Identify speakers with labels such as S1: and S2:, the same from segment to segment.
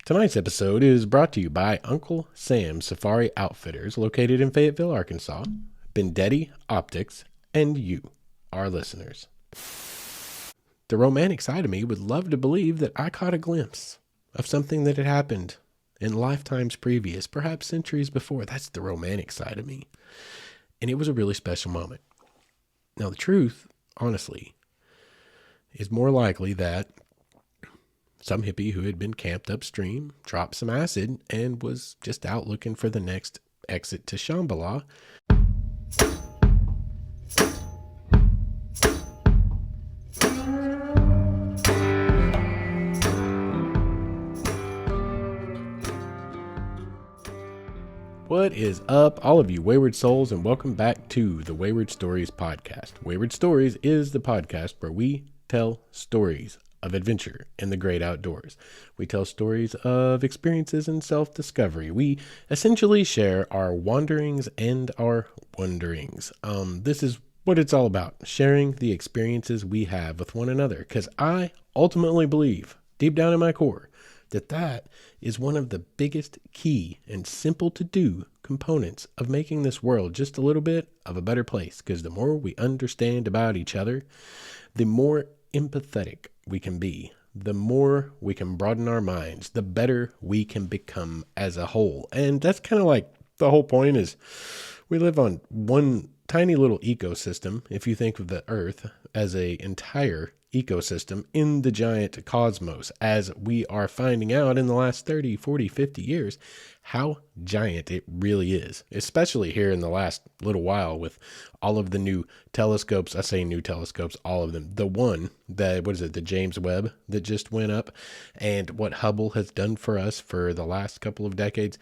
S1: Tonight's episode is brought to you by Uncle Sam's Safari Outfitters, located in Fayetteville, Arkansas, Bendetti Optics, and you, our listeners. The romantic side of me would love to believe that I caught a glimpse of something that had happened in lifetimes previous, perhaps centuries before. That's the romantic side of me. And it was a really special moment. Now, the truth, honestly, is more likely that some hippie who had been camped upstream dropped some acid and was just out looking for the next exit to Shambhala. What is up, all of you wayward souls, and welcome back to the Wayward Stories podcast. Wayward Stories is the podcast where we tell stories of adventure in the great outdoors. We tell stories of experiences and self-discovery. We essentially share our wanderings and our wonderings. This is what it's all about, sharing the experiences we have with one another, because I ultimately believe, deep down in my core, that is one of the biggest key and simple to do components of making this world just a little bit of a better place. Because the more we understand about each other, the more empathetic we can be, the more we can broaden our minds, the better we can become as a whole. And that's kind of like the whole point is we live on one tiny little ecosystem. If you think of the earth as a entire ecosystem in the giant cosmos, as we are finding out in the last 30, 40, 50 years, how giant it really is, especially here in the last little while with all of the new telescopes. I say new telescopes, all of them. The one that, the James Webb that just went up, and what Hubble has done for us for the last couple of decades.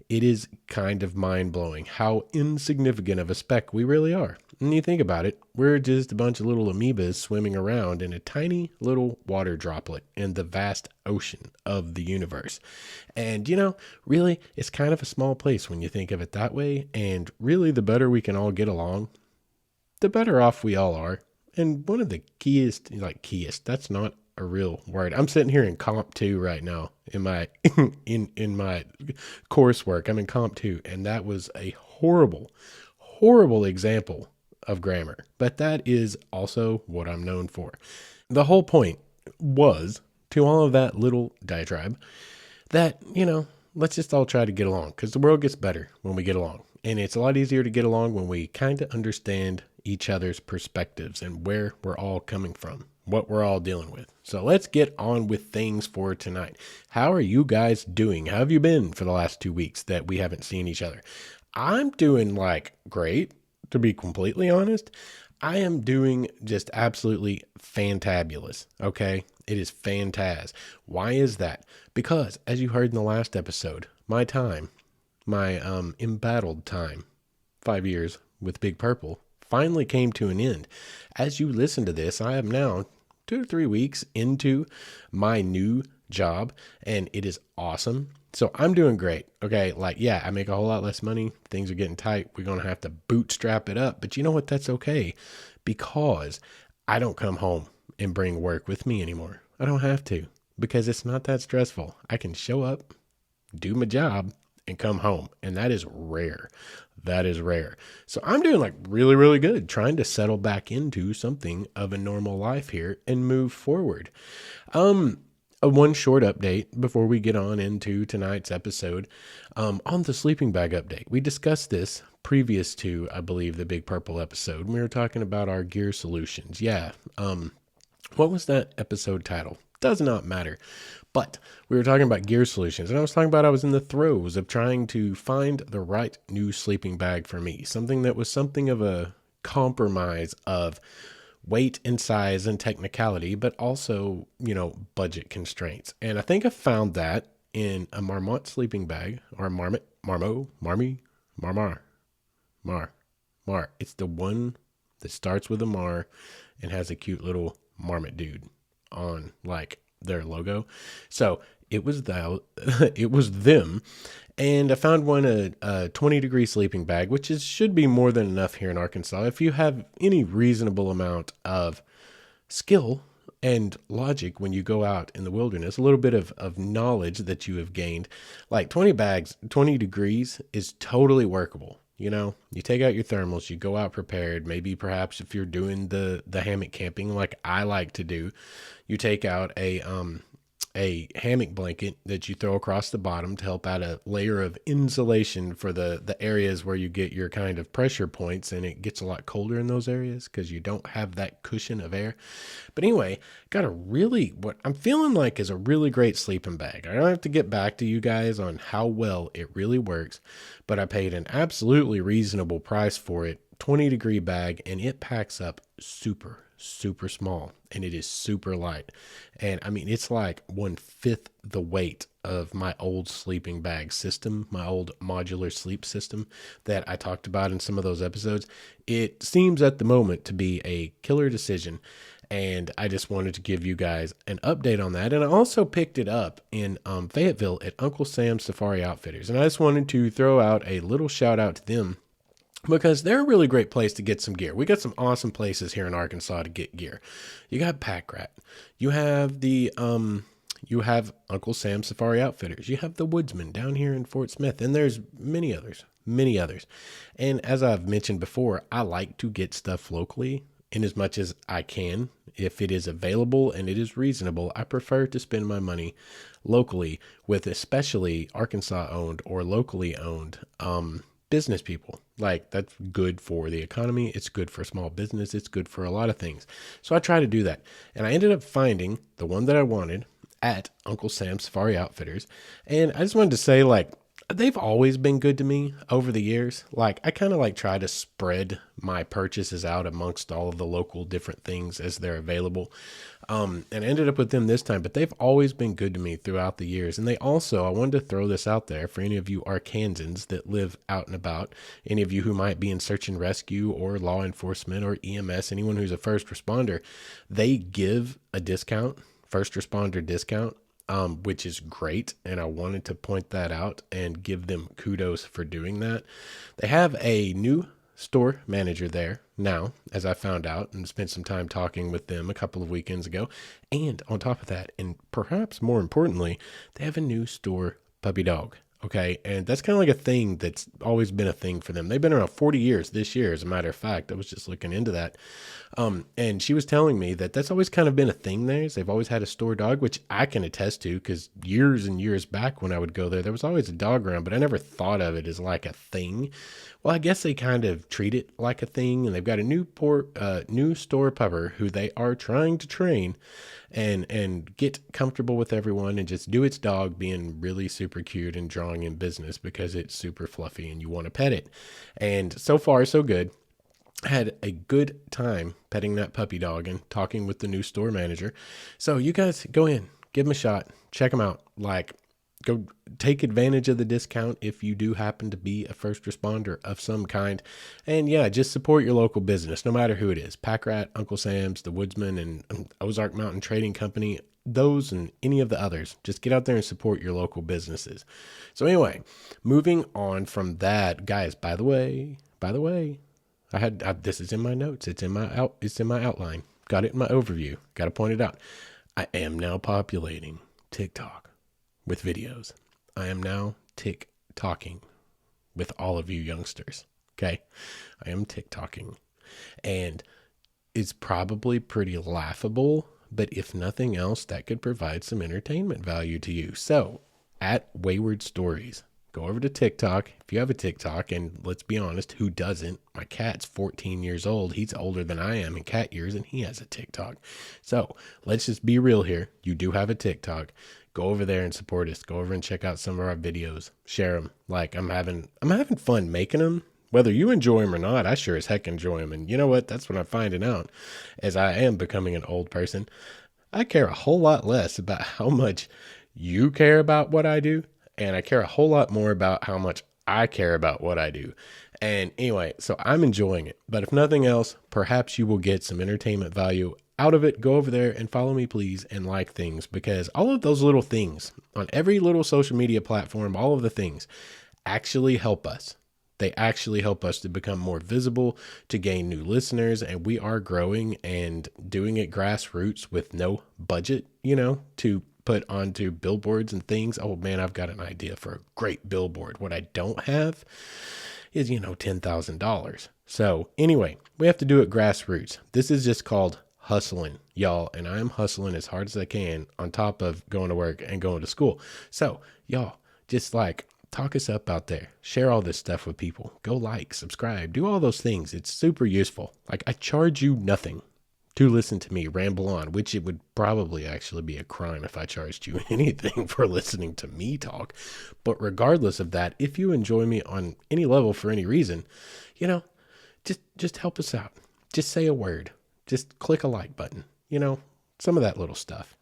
S1: It is kind of mind-blowing how insignificant of a speck we really are. And you think about it, we're just a bunch of little amoebas swimming around in a tiny little water droplet in the vast ocean of the universe. And, really, it's kind of a small place when you think of it that way. And really, the better we can all get along, the better off we all are. And one of the keyest, that's not a real word. I'm sitting here in Comp 2 right now in my in my coursework. I'm in Comp 2, and that was a horrible example of grammar. But that is also what I'm known for. The whole point was, to all of that little diatribe, that, let's just all try to get along, because the world gets better when we get along. And it's a lot easier to get along when we kind of understand each other's perspectives and where we're all coming from, what we're all dealing with. So let's get on with things for tonight. How are you guys doing? How have you been for the last 2 weeks that we haven't seen each other? I'm doing great, to be completely honest. I am doing just absolutely fantabulous. Okay. It is fantaz. Why is that? Because as you heard in the last episode, my embattled time, 5 years with Big Purple, finally came to an end. As you listen to this, I am now 2 to 3 weeks into my new job, and it is awesome. So I'm doing great. Okay. I make a whole lot less money. Things are getting tight. We're going to have to bootstrap it up, but you know what? That's okay, because I don't come home and bring work with me anymore. I don't have to, because it's not that stressful. I can show up, do my job, and come home. And that is rare. That is rare. So I'm doing really, really good, trying to settle back into something of a normal life here and move forward. One short update before we get on into tonight's episode, on the sleeping bag update. We discussed this previous to, I believe, the Big Purple episode. We were talking about our gear solutions. Yeah. What was that episode title? Does not matter. But we were talking about gear solutions, and I was talking about I was in the throes of trying to find the right new sleeping bag for me. Something that was something of a compromise of weight and size and technicality, but also, budget constraints. And I think I found that in a Marmot sleeping bag, or Marmot, Marmo, Marmy, Marmar, Mar. It's the one that starts with a Mar and has a cute little marmot dude on their logo. So it was them. And I found one, a 20-degree sleeping bag, which should be more than enough here in Arkansas. If you have any reasonable amount of skill and logic when you go out in the wilderness, a little bit of knowledge that you have gained. Like 20 bags, 20 degrees is totally workable. You know, you take out your thermals, you go out prepared. Maybe perhaps if you're doing the hammock camping like I like to do, you take out a hammock blanket that you throw across the bottom to help add a layer of insulation for the areas where you get your kind of pressure points, and it gets a lot colder in those areas because you don't have that cushion of air. But anyway, got a really, what I'm feeling like is a really great sleeping bag. I don't have to get back to you guys on how well it really works, but I paid an absolutely reasonable price for it. 20-degree bag, and it packs up super small, and it is super light. And I mean, it's like 1/5 the weight of my old sleeping bag system, my old modular sleep system that I talked about in some of those episodes. It seems at the moment to be a killer decision, and I just wanted to give you guys an update on that. And I also picked it up in Fayetteville at Uncle Sam's Safari Outfitters, and I just wanted to throw out a little shout out to them because they're a really great place to get some gear. We got some awesome places here in Arkansas to get gear. You got Pack Rat. You have you have Uncle Sam's Safari Outfitters. You have the Woodsman down here in Fort Smith, and there's many others. And as I've mentioned before, I like to get stuff locally in as much as I can. If it is available and it is reasonable, I prefer to spend my money locally with especially Arkansas owned or locally owned business people. Like, that's good for the economy. It's good for small business. It's good for a lot of things. So I try to do that. And I ended up finding the one that I wanted at Uncle Sam's Safari Outfitters. And I just wanted to say, like, they've always been good to me over the years. Like, I kind of like try to spread my purchases out amongst all of the local different things as they're available. And I ended up with them this time, but they've always been good to me throughout the years. And they also, I wanted to throw this out there for any of you Arkansans that live out and about, any of you who might be in search and rescue or law enforcement or EMS, anyone who's a first responder, they give a discount, first responder discount, which is great. And I wanted to point that out and give them kudos for doing that. They have a new store manager there now, as I found out and spent some time talking with them a couple of weekends ago. And on top of that, and perhaps more importantly, they have a new store puppy dog. Okay. And that's kind of like a thing that's always been a thing for them. They've been around 40 years this year, as a matter of fact. I was just looking into that. And she was telling me that that's always kind of been a thing there. They've always had a store dog, which I can attest to, because years and years back when I would go there was always a dog around, but I never thought of it as like a thing. Well, I guess they kind of treat it like a thing, and they've got a new store pupper who they are trying to train and get comfortable with everyone and just do its dog, being really super cute and drawing in business because it's super fluffy and you want to pet it. And so far, so good. I had a good time petting that puppy dog and talking with the new store manager. So you guys go in, give them a shot, check them out. Like, go take advantage of the discount if you do happen to be a first responder of some kind. And yeah, just support your local business, no matter who it is. Pack Rat, Uncle Sam's, the Woodsman, and Ozark Mountain Trading Company, those and any of the others. Just get out there and support your local businesses. So anyway, moving on from that, guys, by the way, this is in my notes. It's in my outline. Got it in my overview. Got to point it out. I am now populating TikTok with videos. I am now TikToking with all of you youngsters. Okay. I am TikToking, and it's probably pretty laughable, but if nothing else, that could provide some entertainment value to you. So at Wayward Stories, go over to TikTok. If you have a TikTok, and let's be honest, who doesn't? My cat's 14 years old. He's older than I am in cat years, and he has a TikTok. So let's just be real here. You do have a TikTok. Go over there and support us. Go over and check out some of our videos. Share them. Like, I'm having fun making them. Whether you enjoy them or not, I sure as heck enjoy them. And you know what? That's what I'm finding out as I am becoming an old person. I care a whole lot less about how much you care about what I do, and I care a whole lot more about how much I care about what I do. And anyway, so I'm enjoying it. But if nothing else, perhaps you will get some entertainment value out of it. Go over there and follow me, please, and like things, because all of those little things on every little social media platform, all of the things actually help us. They actually help us to become more visible, to gain new listeners, and we are growing and doing it grassroots with no budget, to put onto billboards and things. Oh man, I've got an idea for a great billboard. What I don't have is, $10,000. So anyway, we have to do it grassroots. This is just called hustling, y'all, and I'm hustling as hard as I can on top of going to work and going to school. So y'all, just talk us up out there. Share all this stuff with people. Go like, subscribe, do all those things. It's super useful. I charge you nothing to listen to me ramble on, which it would probably actually be a crime if I charged you anything for listening to me talk. But regardless of that, if you enjoy me on any level for any reason, just help us out. Just say a word. Just click a like button. Some of that little stuff.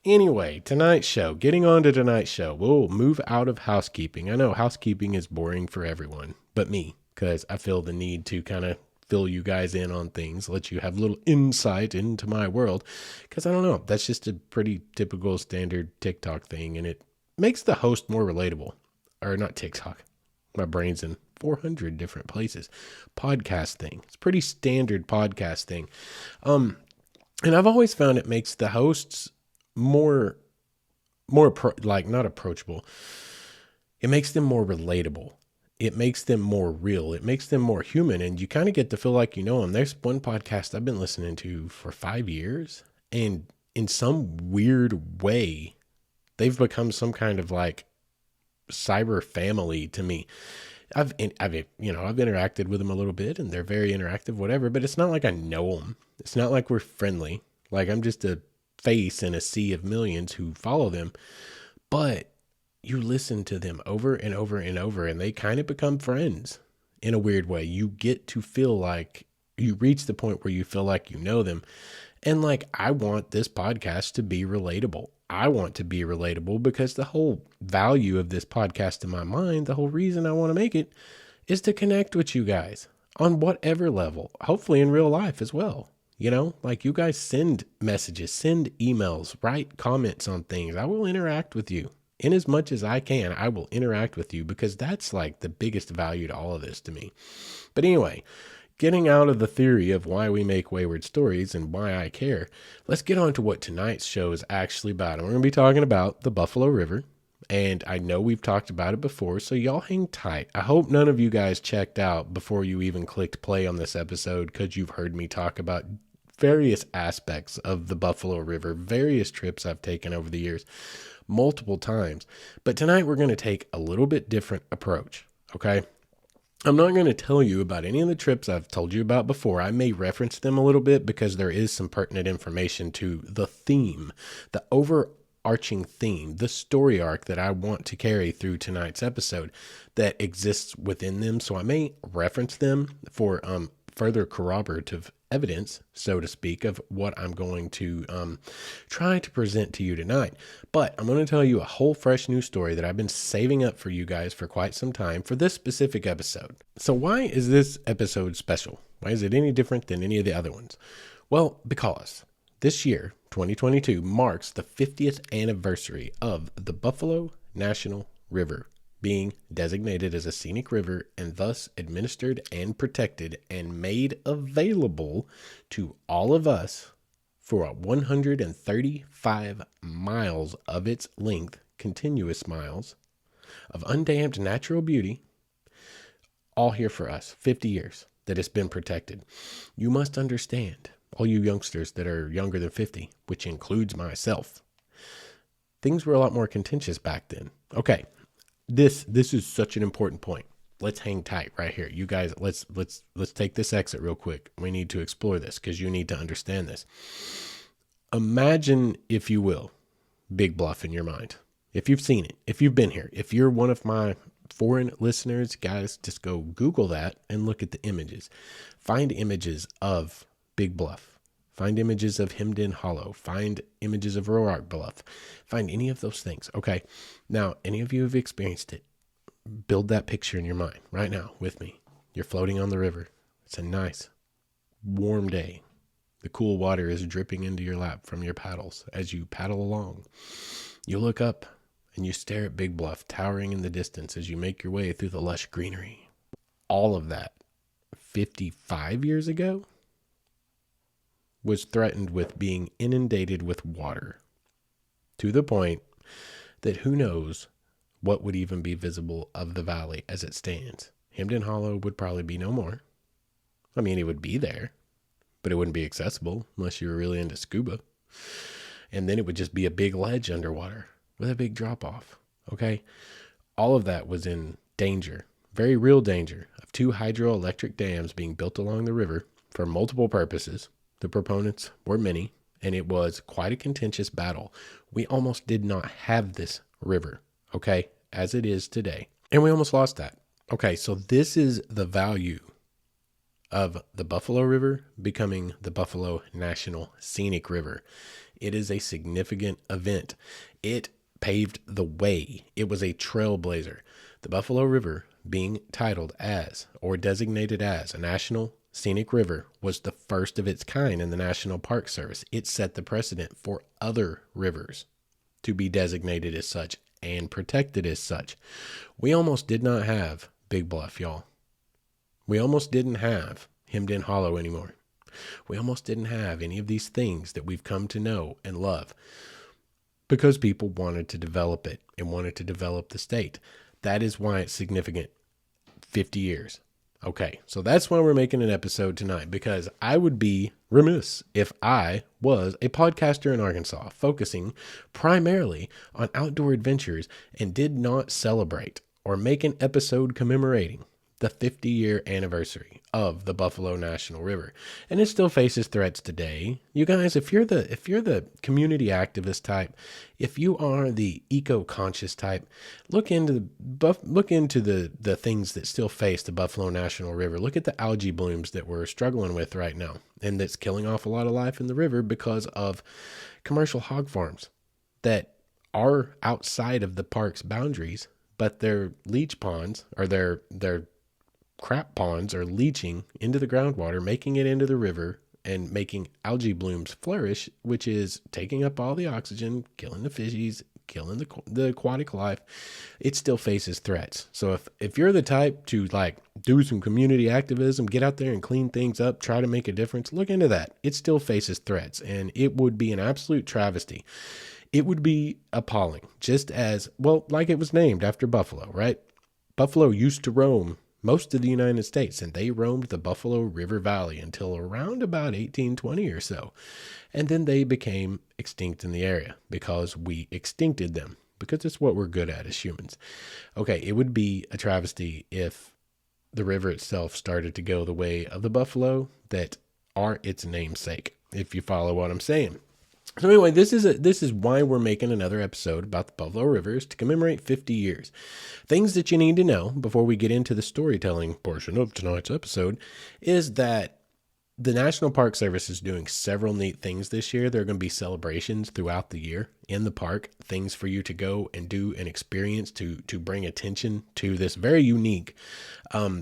S1: Anyway, getting on to tonight's show, we'll move out of housekeeping. I know housekeeping is boring for everyone, but me, because I feel the need to kind of fill you guys in on things, let you have a little insight into my world, because I don't know, that's just a pretty typical standard TikTok thing, and it makes the host more relatable. Or not TikTok. My brain's in 400 different places. Podcast thing. It's pretty standard podcast thing. And I've always found it makes the hosts more not approachable. It makes them more relatable. It makes them more real. It makes them more human. And you kind of get to feel like you know them. There's one podcast I've been listening to for 5 years. And in some weird way, they've become some kind of cyber family to me. I've interacted with them a little bit, and they're very interactive, whatever, but it's not like I know them. It's not like we're friendly. I'm just a face in a sea of millions who follow them, but you listen to them over and over and over, and they kind of become friends in a weird way. You get to feel like you reach the point where you feel like you know them. And I want this podcast to be relatable. I want to be relatable because the whole value of this podcast in my mind, the whole reason I want to make it is to connect with you guys on whatever level, hopefully in real life as well. You guys send messages, send emails, write comments on things. I will interact with you in as much as I can. I will interact with you because that's the biggest value to all of this to me. But anyway, getting out of the theory of why we make Wayward Stories and why I care, let's get on to what tonight's show is actually about. And we're going to be talking about the Buffalo River. And I know we've talked about it before, so y'all hang tight. I hope none of you guys checked out before you even clicked play on this episode because you've heard me talk about various aspects of the Buffalo River, various trips I've taken over the years, multiple times. But tonight we're going to take a little bit different approach, okay? I'm not going to tell you about any of the trips I've told you about before. I may reference them a little bit because there is some pertinent information to the theme, the overarching theme, the story arc that I want to carry through tonight's episode that exists within them. So I may reference them for further corroborative evidence, so to speak, of what I'm going to try to present to you tonight. But I'm going to tell you a whole fresh new story that I've been saving up for you guys for quite some time for this specific episode. So why is this episode special? Why is it any different than any of the other ones? Well, because this year, 2022, marks the 50th anniversary of the Buffalo National River being designated as a scenic river and thus administered and protected and made available to all of us for 135 miles of its length, continuous miles of undammed natural beauty, all here for us, 50 years that it's been protected. You must understand, all you youngsters that are younger than 50, which includes myself, things were a lot more contentious back then. Okay. This is such an important point. Let's hang tight right here. You guys, let's take this exit real quick. We need to explore this because you need to understand this. Imagine, if you will, Big Bluff in your mind. If you've seen it, if you've been here, if you're one of my foreign listeners, guys, just go Google that and look at the images. Find images of Big Bluff. Find images of Hemden Hollow. Find images of Roark Bluff. Find any of those things. Okay. Now, any of you have experienced it. Build that picture in your mind right now with me. You're floating on the river. It's a nice, warm day. The cool water is dripping into your lap from your paddles as you paddle along. You look up and you stare at Big Bluff towering in the distance as you make your way through the lush greenery. all of that 55 years ago was threatened with being inundated with water to the point that who knows what would even be visible of the valley as it stands. Hemden Hollow would probably be no more. I mean, it would be there, but it wouldn't be accessible unless you were really into scuba. And then it would just be a big ledge underwater with a big drop off. Okay. All of that was in danger, very real danger of 2 hydroelectric dams being built along the river for multiple purposes. The proponents were many, and it was quite a contentious battle. We almost did not have this river, okay, as it is today. And we almost lost that. Okay, so this is the value of the Buffalo River becoming the Buffalo National Scenic River. It is a significant event. It paved the way. It was a trailblazer. The Buffalo River being titled as or designated as a National Scenic River was the first of its kind in the National Park Service. It set the precedent for other rivers to be designated as such and protected as such. We almost did not have Big Bluff, y'all. We almost didn't have Hemden Hollow anymore. We almost didn't have any of these things that we've come to know and love because people wanted to develop it and wanted to develop the state. That is why it's significant. 50 years. Okay, so that's why we're making an episode tonight, because I would be remiss if I was a podcaster in Arkansas focusing primarily on outdoor adventures and did not celebrate or make an episode commemorating the 50-year anniversary of the Buffalo National River. And it still faces threats today. You guys, if you're the community activist type, if you are the eco-conscious type, look into the things that still face the Buffalo National River. Look at the algae blooms that we're struggling with right now, and that's killing off a lot of life in the river because of commercial hog farms that are outside of the park's boundaries, but their leach ponds or their crap ponds are leaching into the groundwater, making it into the river and making algae blooms flourish, which is taking up all the oxygen, killing the fishies, killing the aquatic life. It still faces threats. So if you're the type to like do some community activism, get out there and clean things up, try to make a difference, look into that. It still faces threats, and it would be an absolute travesty. It would be appalling, just as, well, like it was named after Buffalo, right? Buffalo used to roam most of the United States, and they roamed the Buffalo River Valley until around about 1820 or so. And then they became extinct in the area because we extincted them, because it's what we're good at as humans. Okay, it would be a travesty if the river itself started to go the way of the buffalo that are its namesake, if you follow what I'm saying. So anyway, this is why we're making another episode about the Buffalo Rivers to commemorate 50 years. Things that you need to know before we get into the storytelling portion of tonight's episode is that the National Park Service is doing several neat things this year. There are going to be celebrations throughout the year in the park, things for you to go and do and experience to bring attention to this very unique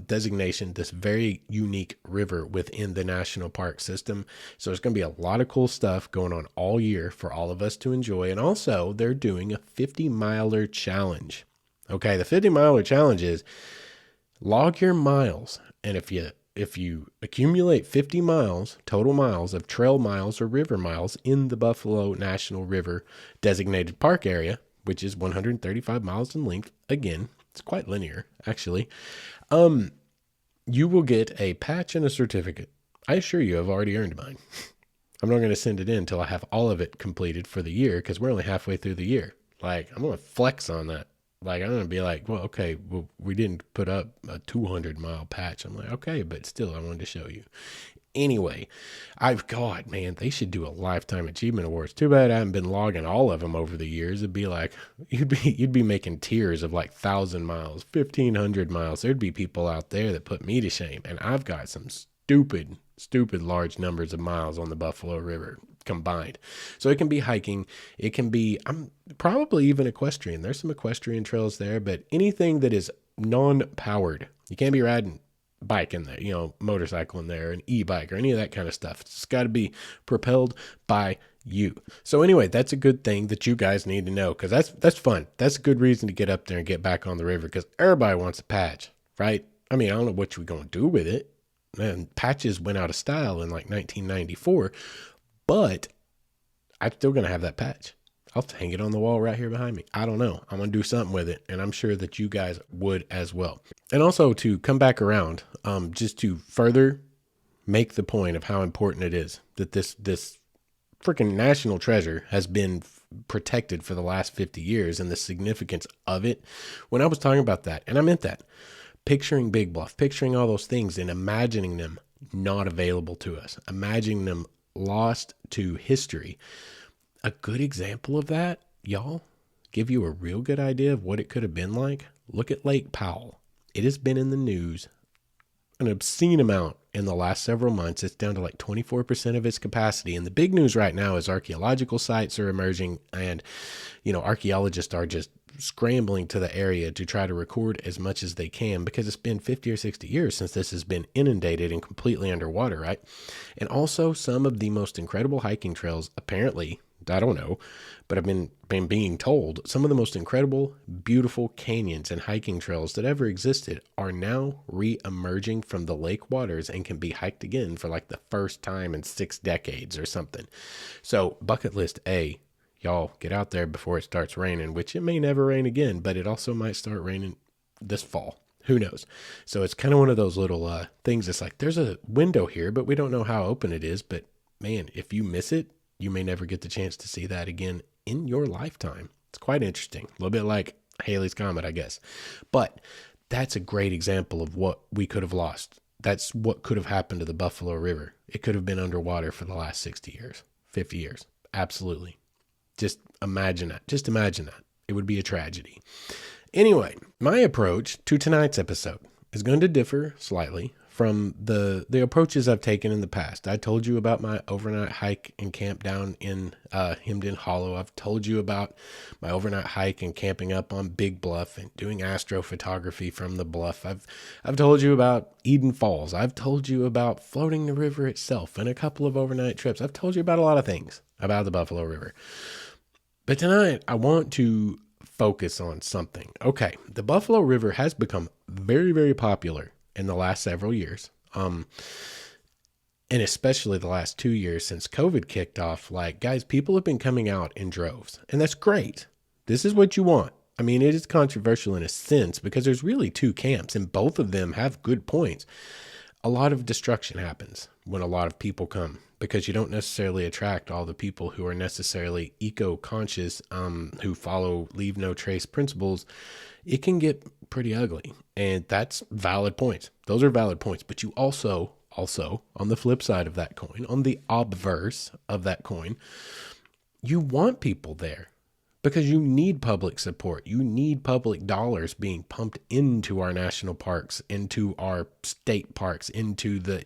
S1: designation, this very unique river within the national park system. So there's going to be a lot of cool stuff going on all year for all of us to enjoy. And also they're doing a 50-miler challenge. Okay, the 50-miler challenge is log your miles. And if you accumulate 50 miles, total miles of trail miles or river miles in the Buffalo National River designated park area, which is 135 miles in length, again, it's quite linear, actually, you will get a patch and a certificate. I assure you, I've already earned mine. I'm not going to send it in until I have all of it completed for the year, because we're only halfway through the year. Like, I'm going to flex on that. Like, I'm going to be like, well, okay, well, we didn't put up a 200-mile patch. I'm like, okay, but still, I wanted to show you. Anyway, God, man, they should do a Lifetime Achievement Awards. Too bad I haven't been logging all of them over the years. It'd be like, you'd be making tiers of like 1,000 miles, 1,500 miles. There'd be people out there that put me to shame. And I've got some stupid large numbers of miles on the Buffalo River combined. So it can be hiking. It can be, probably even equestrian. There's some equestrian trails there, but anything that is non-powered, you can't be riding bike in there, motorcycle in there, an e-bike or any of that kind of stuff. It's got to be propelled by you. So anyway, that's a good thing that you guys need to know, because that's fun. That's a good reason to get up there and get back on the river, because everybody wants a patch, right? I mean, I don't know what you're going to do with it. Man, patches went out of style in like 1994, but I'm still going to have that patch. I'll hang it on the wall right here behind me. I don't know. I'm going to do something with it, and I'm sure that you guys would as well. And also to come back around, just to further make the point of how important it is that this freaking national treasure has been protected for the last 50 years and the significance of it. When I was talking about that, and I meant that, picturing Big Bluff, picturing all those things and imagining them not available to us, imagining them lost to history. A good example of that, y'all, give you a real good idea of what it could have been like. Look at Lake Powell. It has been in the news an obscene amount in the last several months. It's down to like 24% of its capacity. And the big news right now is archaeological sites are emerging, and, archaeologists are just scrambling to the area to try to record as much as they can, because it's been 50 or 60 years since this has been inundated and completely underwater, right? And also some of the most incredible hiking trails, apparently, I don't know, but I've been being told some of the most incredible, beautiful canyons and hiking trails that ever existed are now re-emerging from the lake waters and can be hiked again for like the first time in 6 decades or something. So bucket list A, y'all get out there before it starts raining, which it may never rain again, but it also might start raining this fall. Who knows? So it's kind of one of those little things. It's like, there's a window here, but we don't know how open it is. But man, if you miss it, you may never get the chance to see that again in your lifetime. It's quite interesting. A little bit like Halley's Comet, I guess. But that's a great example of what we could have lost. That's what could have happened to the Buffalo River. It could have been underwater for the last 60 years, 50 years. Absolutely. Just imagine that. Just imagine that. It would be a tragedy. Anyway, my approach to tonight's episode is going to differ slightly from the approaches I've taken in the past. I told you about my overnight hike and camp down in Hemden Hollow. I've told you about my overnight hike and camping up on Big Bluff and doing astrophotography from the bluff. I've told you about Eden Falls. I've told you about floating the river itself and a couple of overnight trips. I've told you about a lot of things about the Buffalo River. But tonight I want to focus on something. Okay, the Buffalo River has become very, very popular in the last several years, and especially the last 2 years since COVID kicked off. Like, guys, people have been coming out in droves, and that's great. This is what you want. I mean, it is controversial in a sense because there's really 2 camps, and both of them have good points. A lot of destruction happens when a lot of people come, because you don't necessarily attract all the people who are necessarily eco-conscious, who follow leave no trace principles. It can get pretty ugly, and that's valid points. Those are valid points, but you also on the flip side of that coin, on the obverse of that coin, you want people there because you need public support. You need public dollars being pumped into our national parks, into our state parks, into the,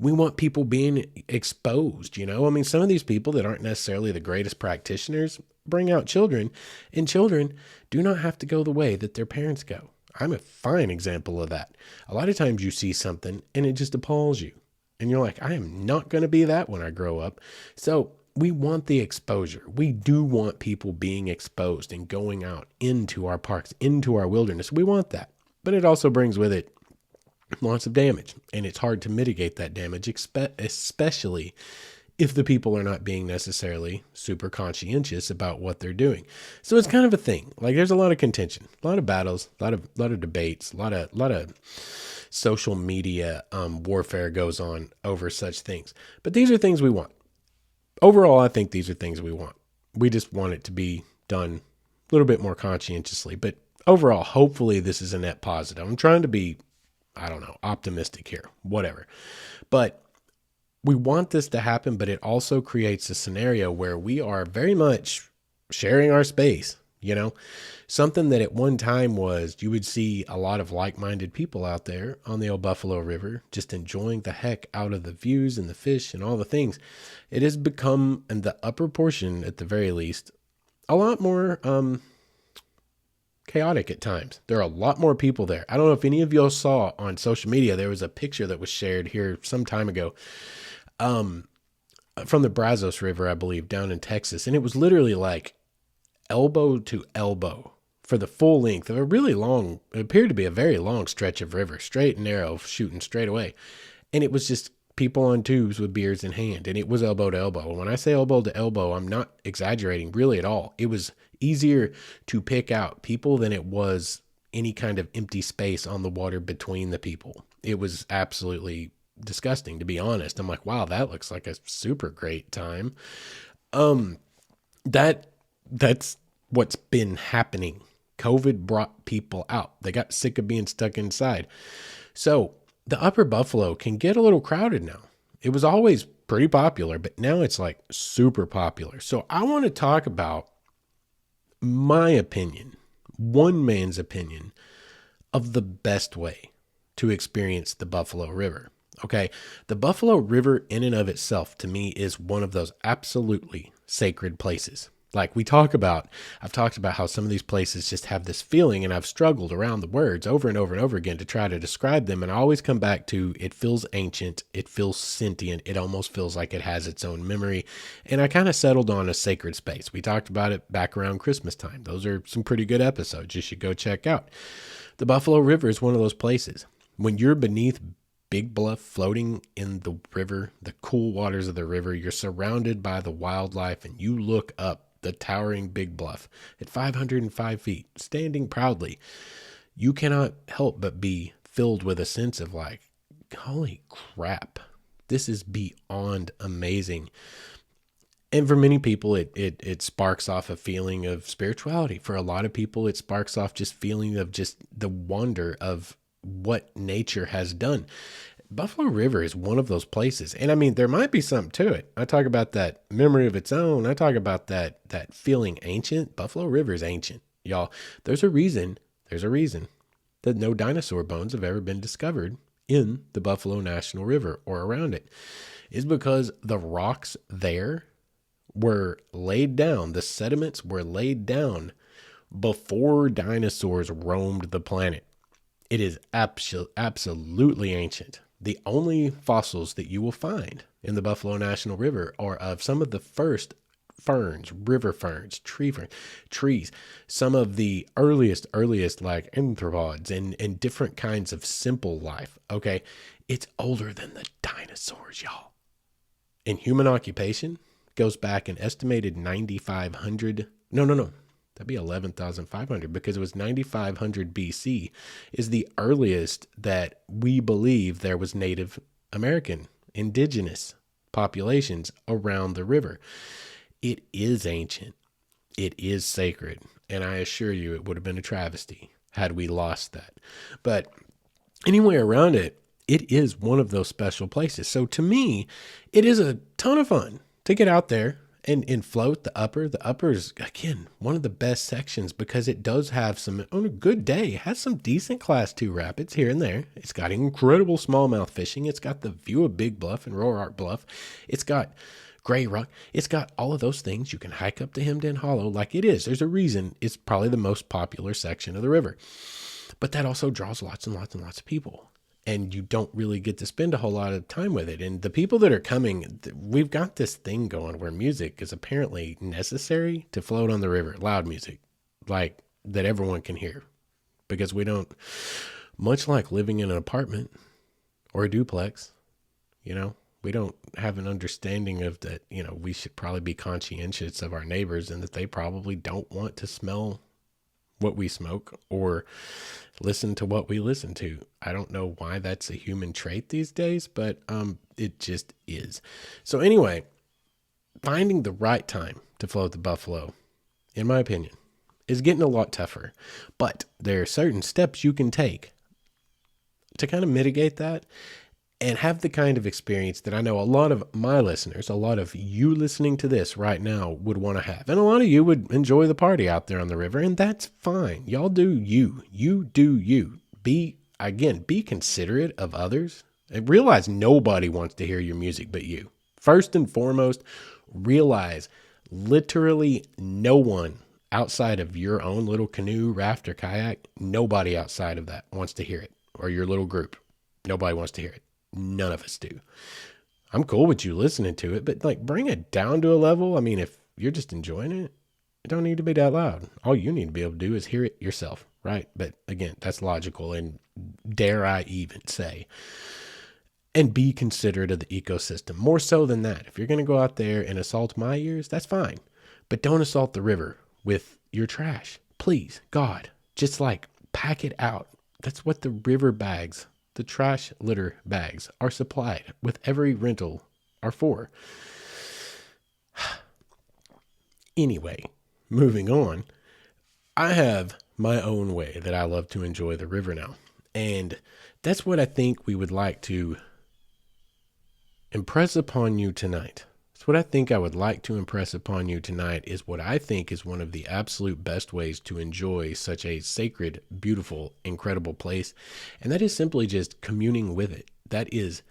S1: we want people being exposed, I mean, some of these people that aren't necessarily the greatest practitioners bring out children, and children do not have to go the way that their parents go. I'm a fine example of that. A lot of times you see something and it just appalls you, and you're like, I am not going to be that when I grow up. So we want the exposure. We do want people being exposed and going out into our parks, into our wilderness. We want that. But it also brings with it lots of damage, and it's hard to mitigate that damage, especially if the people are not being necessarily super conscientious about what they're doing. So it's kind of a thing. Like, there's a lot of contention, a lot of battles, a lot of debates, a lot of social media warfare goes on over such things. But these are things we want. Overall, I think these are things we want. We just want it to be done a little bit more conscientiously. But overall, hopefully this is a net positive. I'm trying to be, optimistic here, whatever. But we want this to happen, but it also creates a scenario where we are very much sharing our space, something that at one time was, you would see a lot of like-minded people out there on the old Buffalo River, just enjoying the heck out of the views and the fish and all the things. It has become, in the upper portion at the very least, a lot more chaotic at times. There are a lot more people there. I don't know if any of y'all saw on social media, there was a picture that was shared here some time ago, from the Brazos River, I believe, down in Texas. And it was literally like elbow to elbow for the full length of a really long, it appeared to be a very long stretch of river, straight and narrow, shooting straight away. And it was just people on tubes with beers in hand, and it was elbow to elbow. When I say elbow to elbow, I'm not exaggerating really at all. It was easier to pick out people than it was any kind of empty space on the water between the people. It was absolutely disgusting, to be honest. I'm like, wow, that looks like a super great time. That's what's been happening. COVID brought people out. They got sick of being stuck inside. So the Upper Buffalo can get a little crowded now. It was always pretty popular, but now it's like super popular. So I want to talk about my opinion, one man's opinion of the best way to experience the Buffalo River. Okay. The Buffalo River in and of itself to me is one of those absolutely sacred places. Like I've talked about how some of these places just have this feeling, and I've struggled around the words over and over and over again to try to describe them. And I always come back to, it feels ancient. It feels sentient. It almost feels like it has its own memory. And I kind of settled on a sacred space. We talked about it back around Christmas time. Those are some pretty good episodes you should go check out. The Buffalo River is one of those places. When you're beneath Big Bluff, floating in the river, the cool waters of the river, you're surrounded by the wildlife, and you look up the towering Big Bluff at 505 feet, standing proudly. You cannot help but be filled with a sense of like, holy crap, this is beyond amazing. And for many people, it sparks off a feeling of spirituality. For a lot of people, it sparks off just feeling of just the wonder of what nature has done. Buffalo River is one of those places. And I mean, there might be something to it. I talk about that memory of its own. I talk about that feeling ancient. Buffalo River is ancient, y'all. There's a reason that no dinosaur bones have ever been discovered in the Buffalo National River or around it. It's because the rocks there were laid down. The sediments were laid down before dinosaurs roamed the planet. It is absolutely ancient. The only fossils that you will find in the Buffalo National River are of some of the first ferns, river ferns, trees, some of the earliest like arthropods and different kinds of simple life. Okay. It's older than the dinosaurs, y'all. And human occupation goes back an estimated 9,500. No. That'd be 11,500 because it was 9,500 BC is the earliest that we believe there was Native American, indigenous populations around the river. It is ancient. It is sacred. And I assure you it would have been a travesty had we lost that. But anywhere around it, it is one of those special places. So to me, it is a ton of fun to get out there and float the upper. The upper is, again, one of the best sections because it does have some, on a good day, it has some decent class 2 rapids here and there. It's got incredible smallmouth fishing. It's got the view of Big Bluff and Roark Bluff. It's got Gray Rock. It's got all of those things. You can hike up to Hemden Hollow like it is. There's a reason it's probably the most popular section of the river. But that also draws lots and lots and lots of people. And you don't really get to spend a whole lot of time with it. And the people that are coming, we've got this thing going where music is apparently necessary to float on the river. Loud music, like that everyone can hear. Because we don't, much like living in an apartment or a duplex, we don't have an understanding of that, we should probably be conscientious of our neighbors and that they probably don't want to smell what we smoke or listen to what we listen to. I don't know why that's a human trait these days, but it just is. So anyway, finding the right time to float the buffalo, in my opinion, is getting a lot tougher. But there are certain steps you can take to kind of mitigate that and have the kind of experience that I know a lot of my listeners, a lot of you listening to this right now would want to have. And a lot of you would enjoy the party out there on the river, and that's fine. Y'all do you. You do you. Be considerate of others. And realize nobody wants to hear your music but you. First and foremost, realize literally no one outside of your own little canoe, raft, or kayak, nobody outside of that wants to hear it. Or your little group. Nobody wants to hear it. None of us do. I'm cool with you listening to it, but bring it down to a level. I mean, if you're just enjoying it It don't need to be that loud. All you need to be able to do is hear it yourself, right? But again, that's logical, and dare I even say, and be considerate of the ecosystem. More so than that, if you're going to go out there and assault my ears, that's fine. But don't assault the river with your trash. Please, God, just like pack it out. That's what the river bags, the trash litter bags, are supplied with every rental are for. Anyway, moving on, I have my own way that I love to enjoy the river now. And that's what I think we would like to impress upon you tonight. That's what I think I would like to impress upon you tonight is what I think is one of the absolute best ways to enjoy such a sacred, beautiful, incredible place. And that is simply just communing with it. That is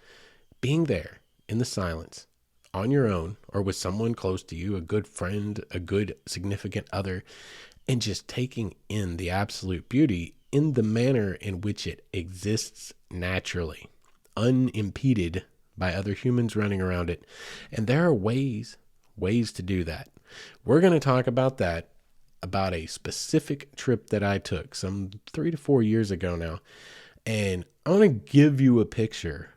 S1: being there in the silence on your own or with someone close to you, a good friend, a good significant other, and just taking in the absolute beauty in the manner in which it exists naturally, unimpeded by other humans running around it. And there are ways to do that. We're going to talk about that, about a specific trip that I took some 3 to 4 years ago now. And I want to give you a picture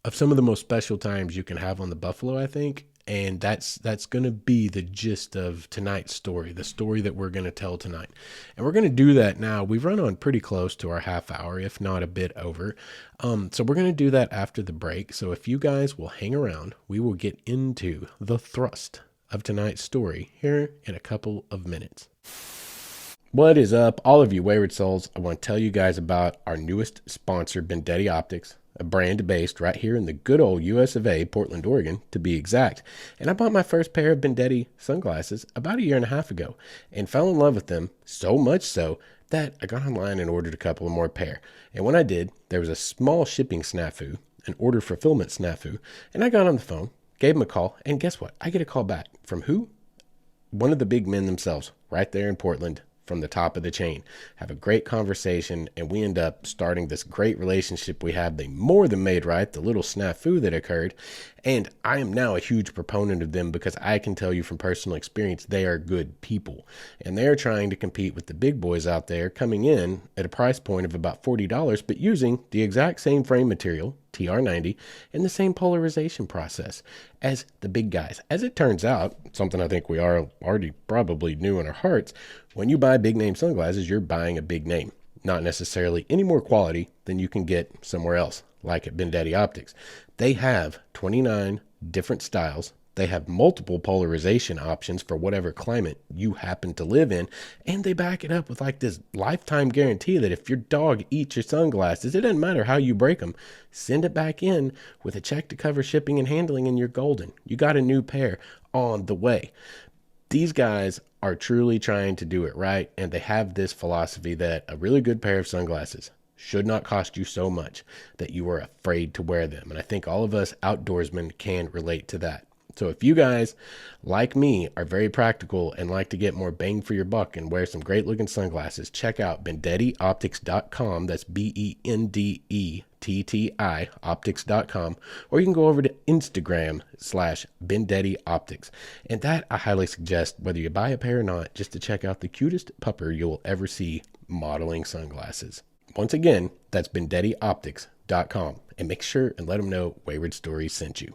S1: of some of the most special times you can have on the Buffalo, I think. And that's going to be the gist of tonight's story, the story that we're going to tell tonight. And we're going to do that now. We've run on pretty close to our half hour, if not a bit over. So we're going to do that after the break. So if you guys will hang around, we will get into the thrust of tonight's story here in a couple of minutes. What is up, all of you Wayward Souls? I want to tell you guys about our newest sponsor, Bendetti Optics, a brand based right here in the good old US of A, Portland, Oregon, to be exact. And I bought my first pair of Bendetti sunglasses about 1.5 years ago and fell in love with them, so much so that I got online and ordered a couple of more pair. And when I did, there was a small shipping snafu, an order fulfillment snafu, and I got on the phone, gave them a call, and guess what? I get a call back from who? One of the big men themselves, right there in Portland, from the top of the chain. Have a great conversation, and we end up starting this great relationship we have. They more than made right the little snafu that occurred, and I am now a huge proponent of them because I can tell you from personal experience they are good people, and they're trying to compete with the big boys out there, coming in at a price point of about $40, but using the exact same frame material, TR90, and the same polarization process as the big guys. As it turns out, something I think we are already probably knew in our hearts, when you buy big name sunglasses, you're buying a big name, not necessarily any more quality than you can get somewhere else, like at Bendetti Optics. They have 29 different styles. They have multiple polarization options for whatever climate you happen to live in. And they back it up with like this lifetime guarantee that if your dog eats your sunglasses, it doesn't matter how you break them, send it back in with a check to cover shipping and handling and you're golden. You got a new pair on the way. These guys are truly trying to do it right. And they have this philosophy that a really good pair of sunglasses should not cost you so much that you are afraid to wear them. And I think all of us outdoorsmen can relate to that. So if you guys, like me, are very practical and like to get more bang for your buck and wear some great looking sunglasses, check out BendettiOptics.com. That's Bendetti optics.com, or you can go over to Instagram /Bendetti Optics. And that I highly suggest, whether you buy a pair or not, just to check out the cutest pupper you'll ever see modeling sunglasses. Once again, that's BendettiOptics.com, and make sure and let them know Wayward Stories sent you.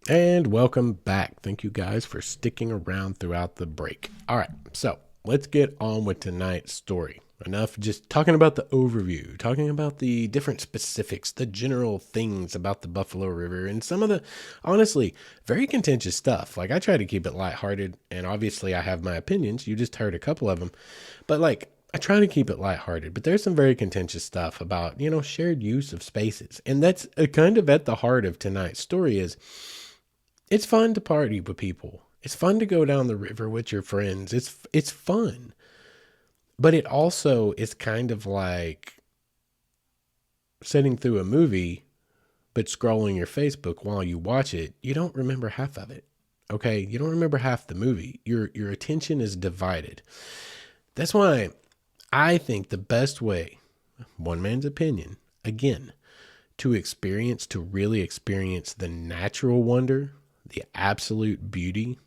S1: And welcome back. Thank you guys for sticking around throughout the break. All right, so let's get on with tonight's story. Enough just talking about the overview, talking about the different specifics, the general things about the Buffalo River, and some of the, honestly, very contentious stuff. Like, I try to keep it lighthearted, and obviously I have my opinions. You just heard a couple of them. But, like, I try to keep it lighthearted, but there's some very contentious stuff about, shared use of spaces. And that's kind of at the heart of tonight's story is, it's fun to party with people. It's fun to go down the river with your friends. It's fun. But it also is kind of like sitting through a movie, but scrolling your Facebook while you watch it. You don't remember half of it. Okay? You don't remember half the movie. Your attention is divided. That's why I think the best way, one man's opinion, again, to really experience the natural wonder, the absolute beauty,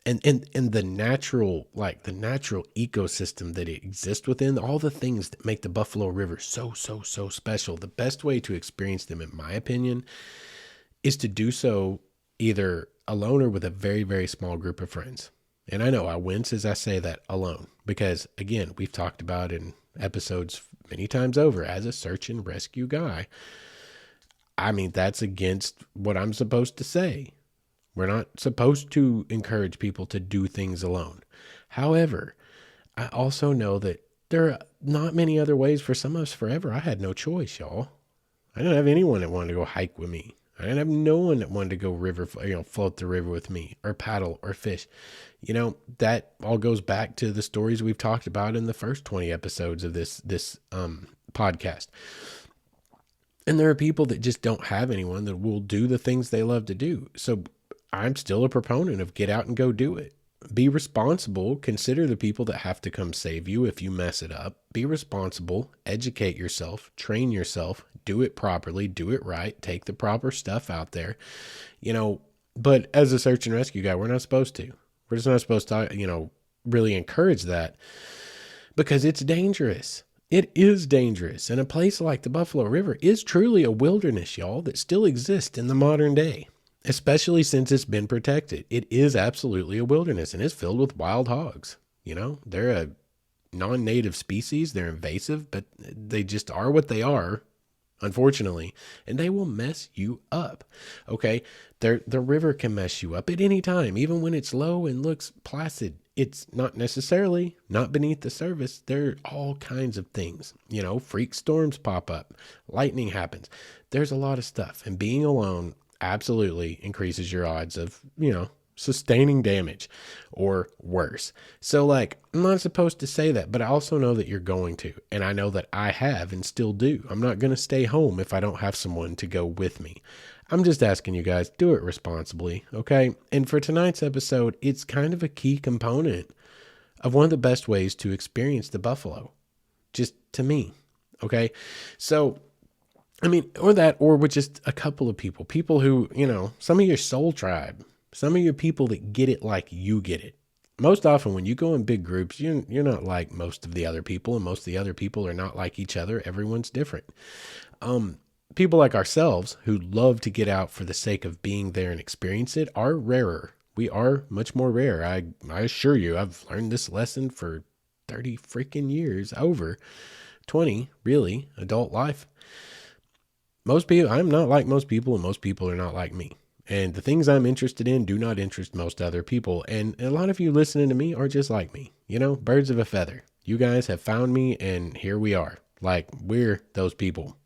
S1: and the natural, ecosystem that it exists within, all the things that make the Buffalo River so special. The best way to experience them, in my opinion, is to do so either alone or with a very, very small group of friends. And I know I wince as I say that, alone, because again, we've talked about in episodes many times over, as a search and rescue guy, I mean, that's against what I'm supposed to say. We're not supposed to encourage people to do things alone. However, I also know that there are not many other ways for some of us forever. I had no choice, y'all. I didn't have anyone that wanted to go hike with me. I didn't have no one that wanted to go float the river with me or paddle or fish. That all goes back to the stories we've talked about in the first 20 episodes of this podcast. And there are people that just don't have anyone that will do the things they love to do. So I'm still a proponent of get out and go do it. Be responsible. Consider the people that have to come save you if you mess it up. Be responsible. Educate yourself. Train yourself. Do it properly. Do it right. Take the proper stuff out there. But as a search and rescue guy, we're not supposed to. We're just not supposed to, really encourage that, because it's dangerous. It is dangerous. And a place like the Buffalo River is truly a wilderness, y'all, that still exists in the modern day. Especially since it's been protected. It is absolutely a wilderness, and it's filled with wild hogs. They're a non-native species. They're invasive, but they just are what they are, unfortunately, and they will mess you up. Okay. The river can mess you up at any time, even when it's low and looks placid. It's not necessarily not beneath the surface. There are all kinds of things, freak storms pop up, lightning happens. There's a lot of stuff, and being alone absolutely increases your odds of, sustaining damage or worse. So I'm not supposed to say that, but I also know that you're going to, and I know that I have and still do. I'm not going to stay home if I don't have someone to go with me. I'm just asking you guys, do it responsibly. Okay. And for tonight's episode, it's kind of a key component of one of the best ways to experience the buffalo, just to me. Okay. So, or with just a couple of people who, some of your soul tribe, some of your people that get it like you get it. Most often when you go in big groups, you're not like most of the other people, and most of the other people are not like each other. Everyone's different. People like ourselves who love to get out for the sake of being there and experience it are rarer. We are much more rare. I assure you, I've learned this lesson for 30 freaking years, over 20, really, adult life. Most people, I'm not like most people, and most people are not like me. And the things I'm interested in do not interest most other people. And a lot of you listening to me are just like me, birds of a feather. You guys have found me, and here we are. We're those people.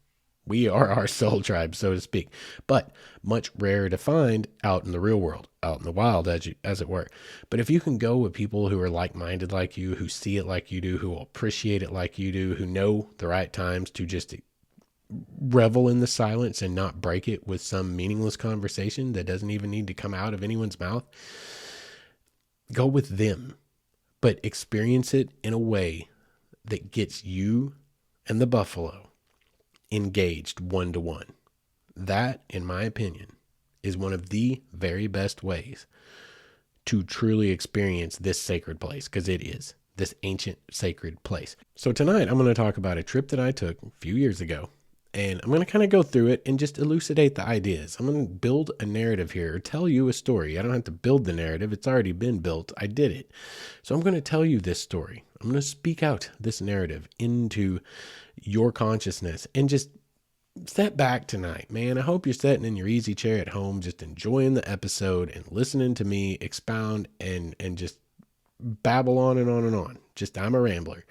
S1: We are our soul tribe, so to speak, but much rarer to find out in the real world, out in the wild, as it were. But if you can go with people who are like-minded like you, who see it like you do, who will appreciate it like you do, who know the right times to just revel in the silence and not break it with some meaningless conversation that doesn't even need to come out of anyone's mouth, go with them, but experience it in a way that gets you and the buffalo engaged one-to-one. That, in my opinion, is one of the very best ways to truly experience this sacred place, because it is this ancient sacred place. So tonight I'm going to talk about a trip that I took a few years ago, and I'm going to kind of go through it and just elucidate the ideas. I'm going to build a narrative here, or tell you a story. I don't have to build the narrative. It's already been built. I did it. So I'm going to tell you this story. I'm going to speak out this narrative into your consciousness and just step back tonight, man. I hope you're sitting in your easy chair at home, just enjoying the episode and listening to me expound and just babble on and on and on. Just, I'm a rambler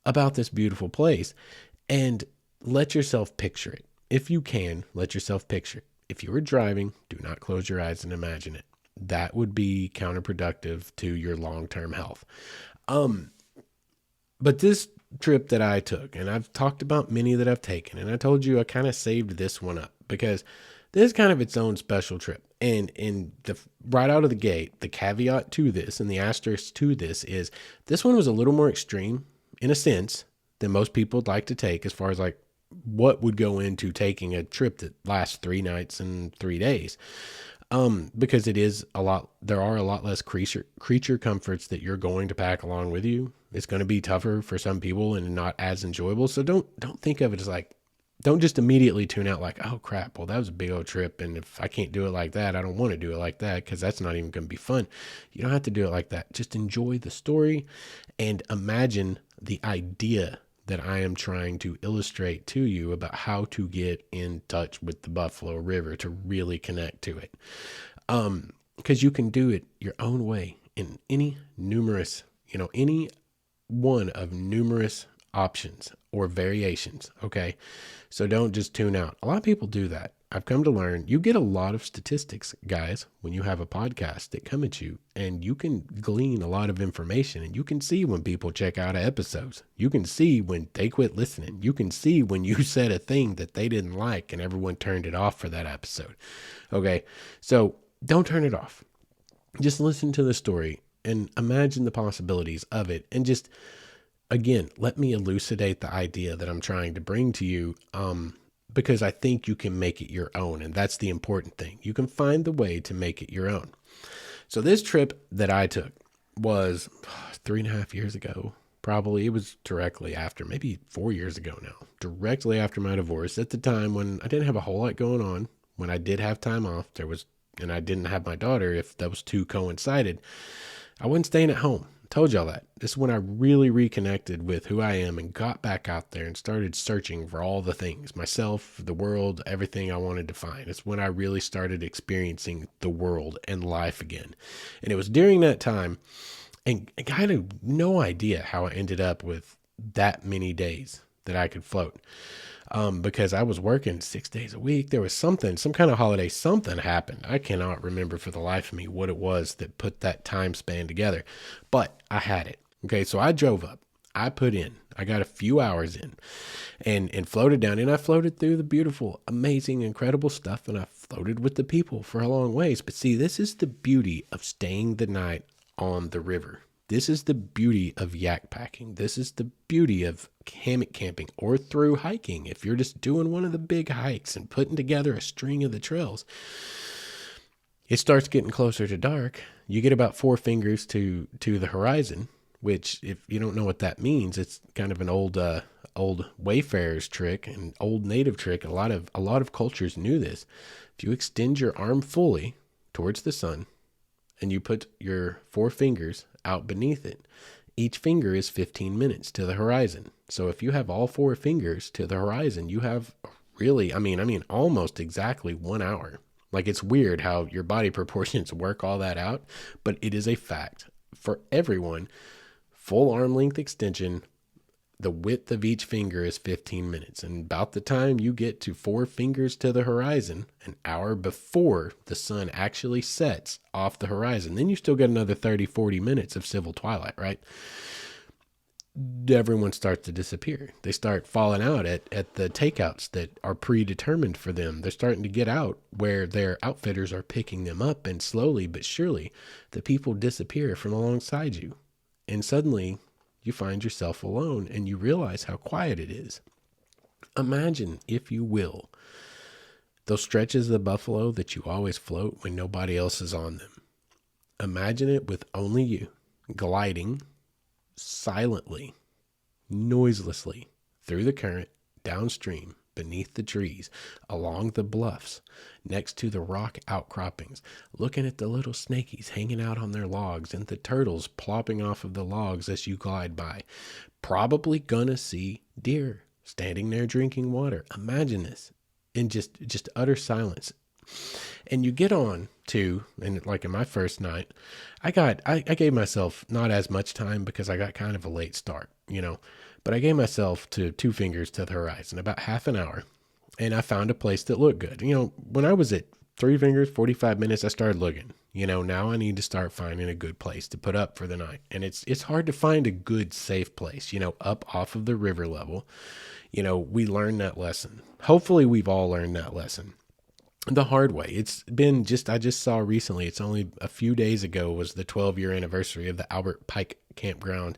S1: about this beautiful place, and let yourself picture it. If you can, let yourself picture it. If you are driving, do not close your eyes and imagine it. That would be counterproductive to your long-term health. But this trip that I took, and I've talked about many that I've taken, and I told you I kind of saved this one up because this is kind of its own special trip. And right out of the gate, the caveat to this and the asterisk to this is this one was a little more extreme in a sense than most people would like to take, as far as what would go into taking a trip that lasts 3 nights and 3 days. Because there are a lot less creature comforts that you're going to pack along with you. It's going to be tougher for some people and not as enjoyable. So don't think of it as like, don't just immediately tune out like, oh crap, well, that was a big old trip. And if I can't do it like that, I don't want to do it like that, because that's not even going to be fun. You don't have to do it like that. Just enjoy the story and imagine the idea that I am trying to illustrate to you about how to get in touch with the Buffalo River to really connect to it. Because you can do it your own way in any one of numerous options or variations. Okay. So don't just tune out. A lot of people do that. I've come to learn you get a lot of statistics, guys, when you have a podcast that come at you, and you can glean a lot of information, and you can see when people check out of episodes. You can see when they quit listening. You can see when you said a thing that they didn't like and everyone turned it off for that episode. Okay. So don't turn it off. Just listen to the story and imagine the possibilities of it. And just, again, let me elucidate the idea that I'm trying to bring to you. Because I think you can make it your own. And that's the important thing. You can find the way to make it your own. So this trip that I took was 3.5 years ago. Probably it was directly after, maybe 4 years ago now, directly after my divorce, at the time when I didn't have a whole lot going on. When I did have time off, and I didn't have my daughter, if those two coincided, I wasn't staying at home. Told y'all that. This is when I really reconnected with who I am and got back out there and started searching for all the things, myself, the world, everything I wanted to find. It's when I really started experiencing the world and life again. And it was during that time, and I had no idea how I ended up with that many days that I could float. Because I was working 6 days a week. There was some kind of holiday, something happened. I cannot remember for the life of me what it was that put that time span together, but I had it. Okay. So I drove up, I got a few hours in and floated down, and I floated through the beautiful, amazing, incredible stuff. And I floated with the people for a long ways. But see, this is the beauty of staying the night on the river. This is the beauty of yak packing. This is the beauty of hammock camping or through hiking. If you're just doing one of the big hikes and putting together a string of the trails, it starts getting closer to dark. You get about 4 fingers to the horizon, which, if you don't know what that means, it's kind of an old wayfarer's trick, an old native trick. A lot of cultures knew this. If you extend your arm fully towards the sun and you put your 4 fingers out beneath it, each finger is 15 minutes to the horizon. So if you have all 4 fingers to the horizon, you have really, almost exactly 1 hour. Like, it's weird how your body proportions work all that out, but it is a fact for everyone. Full arm length extension, the width of each finger is 15 minutes. And about the time you get to 4 fingers to the horizon, an hour before the sun actually sets off the horizon, then you still get another 30, 40 minutes of civil twilight, right? Everyone starts to disappear. They start falling out at the takeouts that are predetermined for them. They're starting to get out where their outfitters are picking them up, and slowly but surely the people disappear from alongside you. And suddenly you find yourself alone and you realize how quiet it is. Imagine, if you will, those stretches of the buffalo that you always float when nobody else is on them. Imagine it with only you, gliding silently, noiselessly through the current, downstream, beneath the trees, along the bluffs, next to the rock outcroppings, looking at the little snakies hanging out on their logs and the turtles plopping off of the logs as you glide by. Probably gonna see deer standing there drinking water. Imagine this in just utter silence. And you get on to, and like in my first night, I gave myself not as much time because I got kind of a late start, but I gave myself to 2 fingers to the horizon, about half an hour. And I found a place that looked good. When I was at 3 fingers, 45 minutes, I started looking, now I need to start finding a good place to put up for the night. And it's hard to find a good, safe place, up off of the river level. We learned that lesson. Hopefully we've all learned that lesson the hard way. It's been I just saw recently, it's only a few days ago, was the 12-year anniversary of the Albert Pike campground,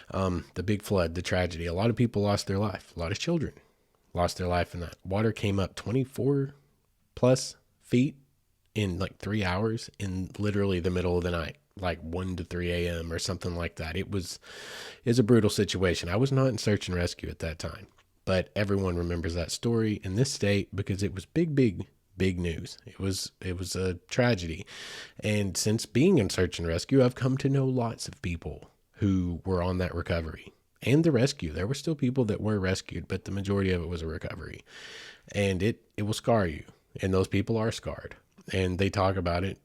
S1: the big flood, the tragedy. A lot of people lost their life. A lot of children lost their life in that. Water came up 24 plus feet in like 3 hours in literally the middle of the night, like 1 to 3 a.m. or something like that. Is a brutal situation. I was not in search and rescue at that time, but everyone remembers that story in this state because it was big news. It was a tragedy. And since being in search and rescue, I've come to know lots of people who were on that recovery and the rescue. There were still people that were rescued, but the majority of it was a recovery. And it will scar you. And those people are scarred. And they talk about it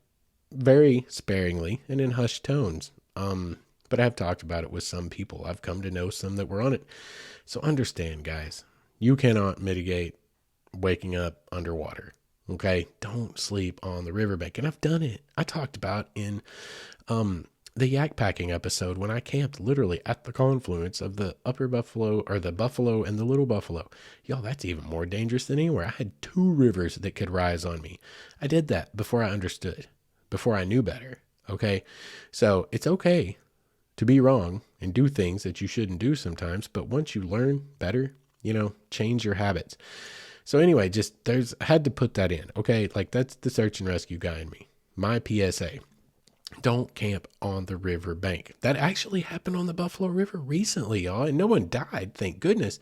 S1: very sparingly and in hushed tones. But I've talked about it with some people. I've come to know some that were on it. So understand, guys, you cannot mitigate waking up underwater. Okay? Don't sleep on the riverbank. And I've done it. I talked about in the yak packing episode when I camped literally at the confluence of the upper Buffalo, or the Buffalo and the Little Buffalo. Y'all, that's even more dangerous than anywhere. I had 2 rivers that could rise on me. I did that before I understood, before I knew better. Okay? So it's okay to be wrong and do things that you shouldn't do sometimes. But once you learn better, change your habits. So anyway, I had to put that in. Okay. Like, that's the search and rescue guy in me. My PSA: don't camp on the river bank. That actually happened on the Buffalo River recently, y'all. And no one died, thank goodness.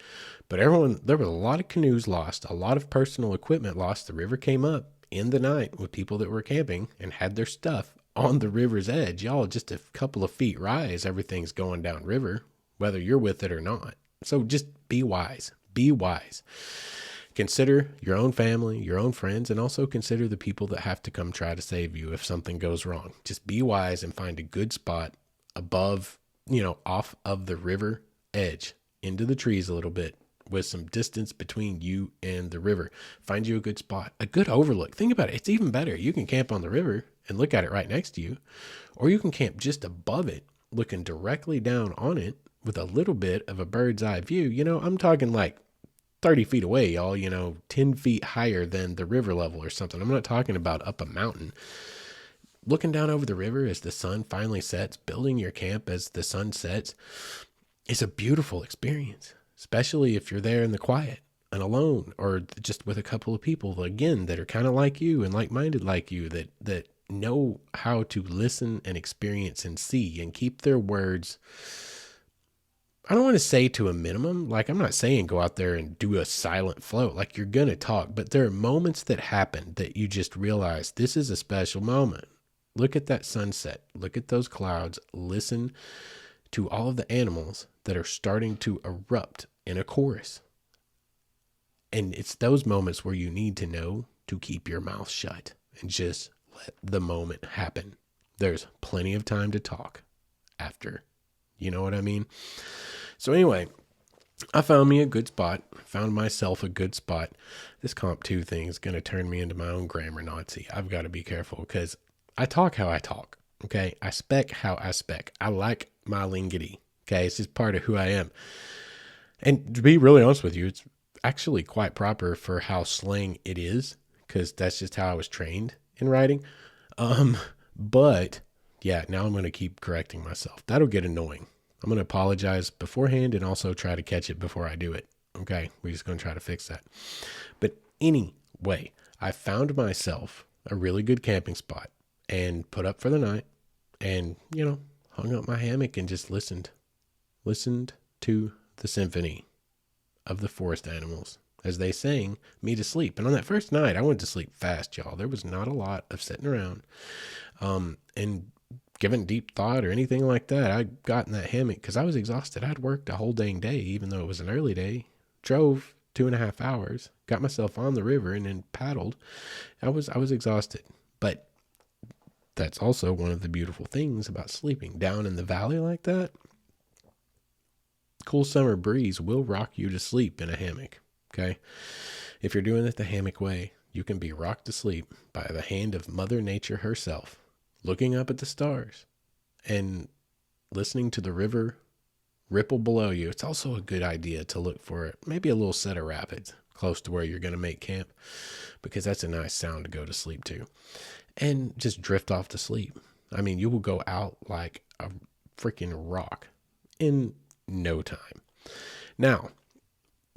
S1: But there was a lot of canoes lost, a lot of personal equipment lost. The river came up in the night with people that were camping and had their stuff on the river's edge. Y'all, just a couple of feet rise, everything's going down river, whether you're with it or not. So just be wise. Be wise. Consider your own family, your own friends, and also consider the people that have to come try to save you if something goes wrong. Just be wise and find a good spot above, off of the river edge into the trees a little bit with some distance between you and the river. Find you a good spot, a good overlook. Think about it. It's even better. You can camp on the river and look at it right next to you, or you can camp just above it, looking directly down on it with a little bit of a bird's eye view. I'm talking like 30 feet away, y'all, 10 feet higher than the river level or something. I'm not talking about up a mountain. Looking down over the river as the sun finally sets, building your camp as the sun sets, is a beautiful experience, especially if you're there in the quiet and alone, or just with a couple of people, again, that are kind of like you and like-minded like you, that know how to listen and experience and see and keep their words, I don't want to say to a minimum. Like, I'm not saying go out there and do a silent float. Like, you're going to talk, but there are moments that happen that you just realize this is a special moment. Look at that sunset. Look at those clouds. Listen to all of the animals that are starting to erupt in a chorus. And it's those moments where you need to know to keep your mouth shut and just let the moment happen. There's plenty of time to talk after. You know what I mean? So anyway, I found myself a good spot. This Comp 2 thing is going to turn me into my own grammar Nazi. I've got to be careful because I talk how I talk. Okay. I spec how I spec. I like my lingity. Okay. It's just part of who I am. And to be really honest with you, it's actually quite proper for how slang it is, because that's just how I was trained in writing. But yeah, now I'm going to keep correcting myself. That'll get annoying. I'm going to apologize beforehand and also try to catch it before I do it. Okay. We're just going to try to fix that. But anyway, I found myself a really good camping spot and put up for the night and, hung up my hammock and just listened to the symphony of the forest animals as they sang me to sleep. And on that first night, I went to sleep fast, y'all. There was not a lot of sitting around, and giving deep thought or anything like that. I got in that hammock because I was exhausted. I'd worked a whole dang day, even though it was an early day. Drove 2.5 hours, got myself on the river and then paddled. I was exhausted, but that's also one of the beautiful things about sleeping down in the valley like that. Cool summer breeze will rock you to sleep in a hammock. Okay. If you're doing it the hammock way, you can be rocked to sleep by the hand of Mother Nature herself, looking up at the stars and listening to the river ripple below you. It's also a good idea to look for maybe a little set of rapids close to where you're going to make camp, because that's a nice sound to go to sleep to, and just drift off to sleep. I mean, you will go out like a freaking rock in no time. Now,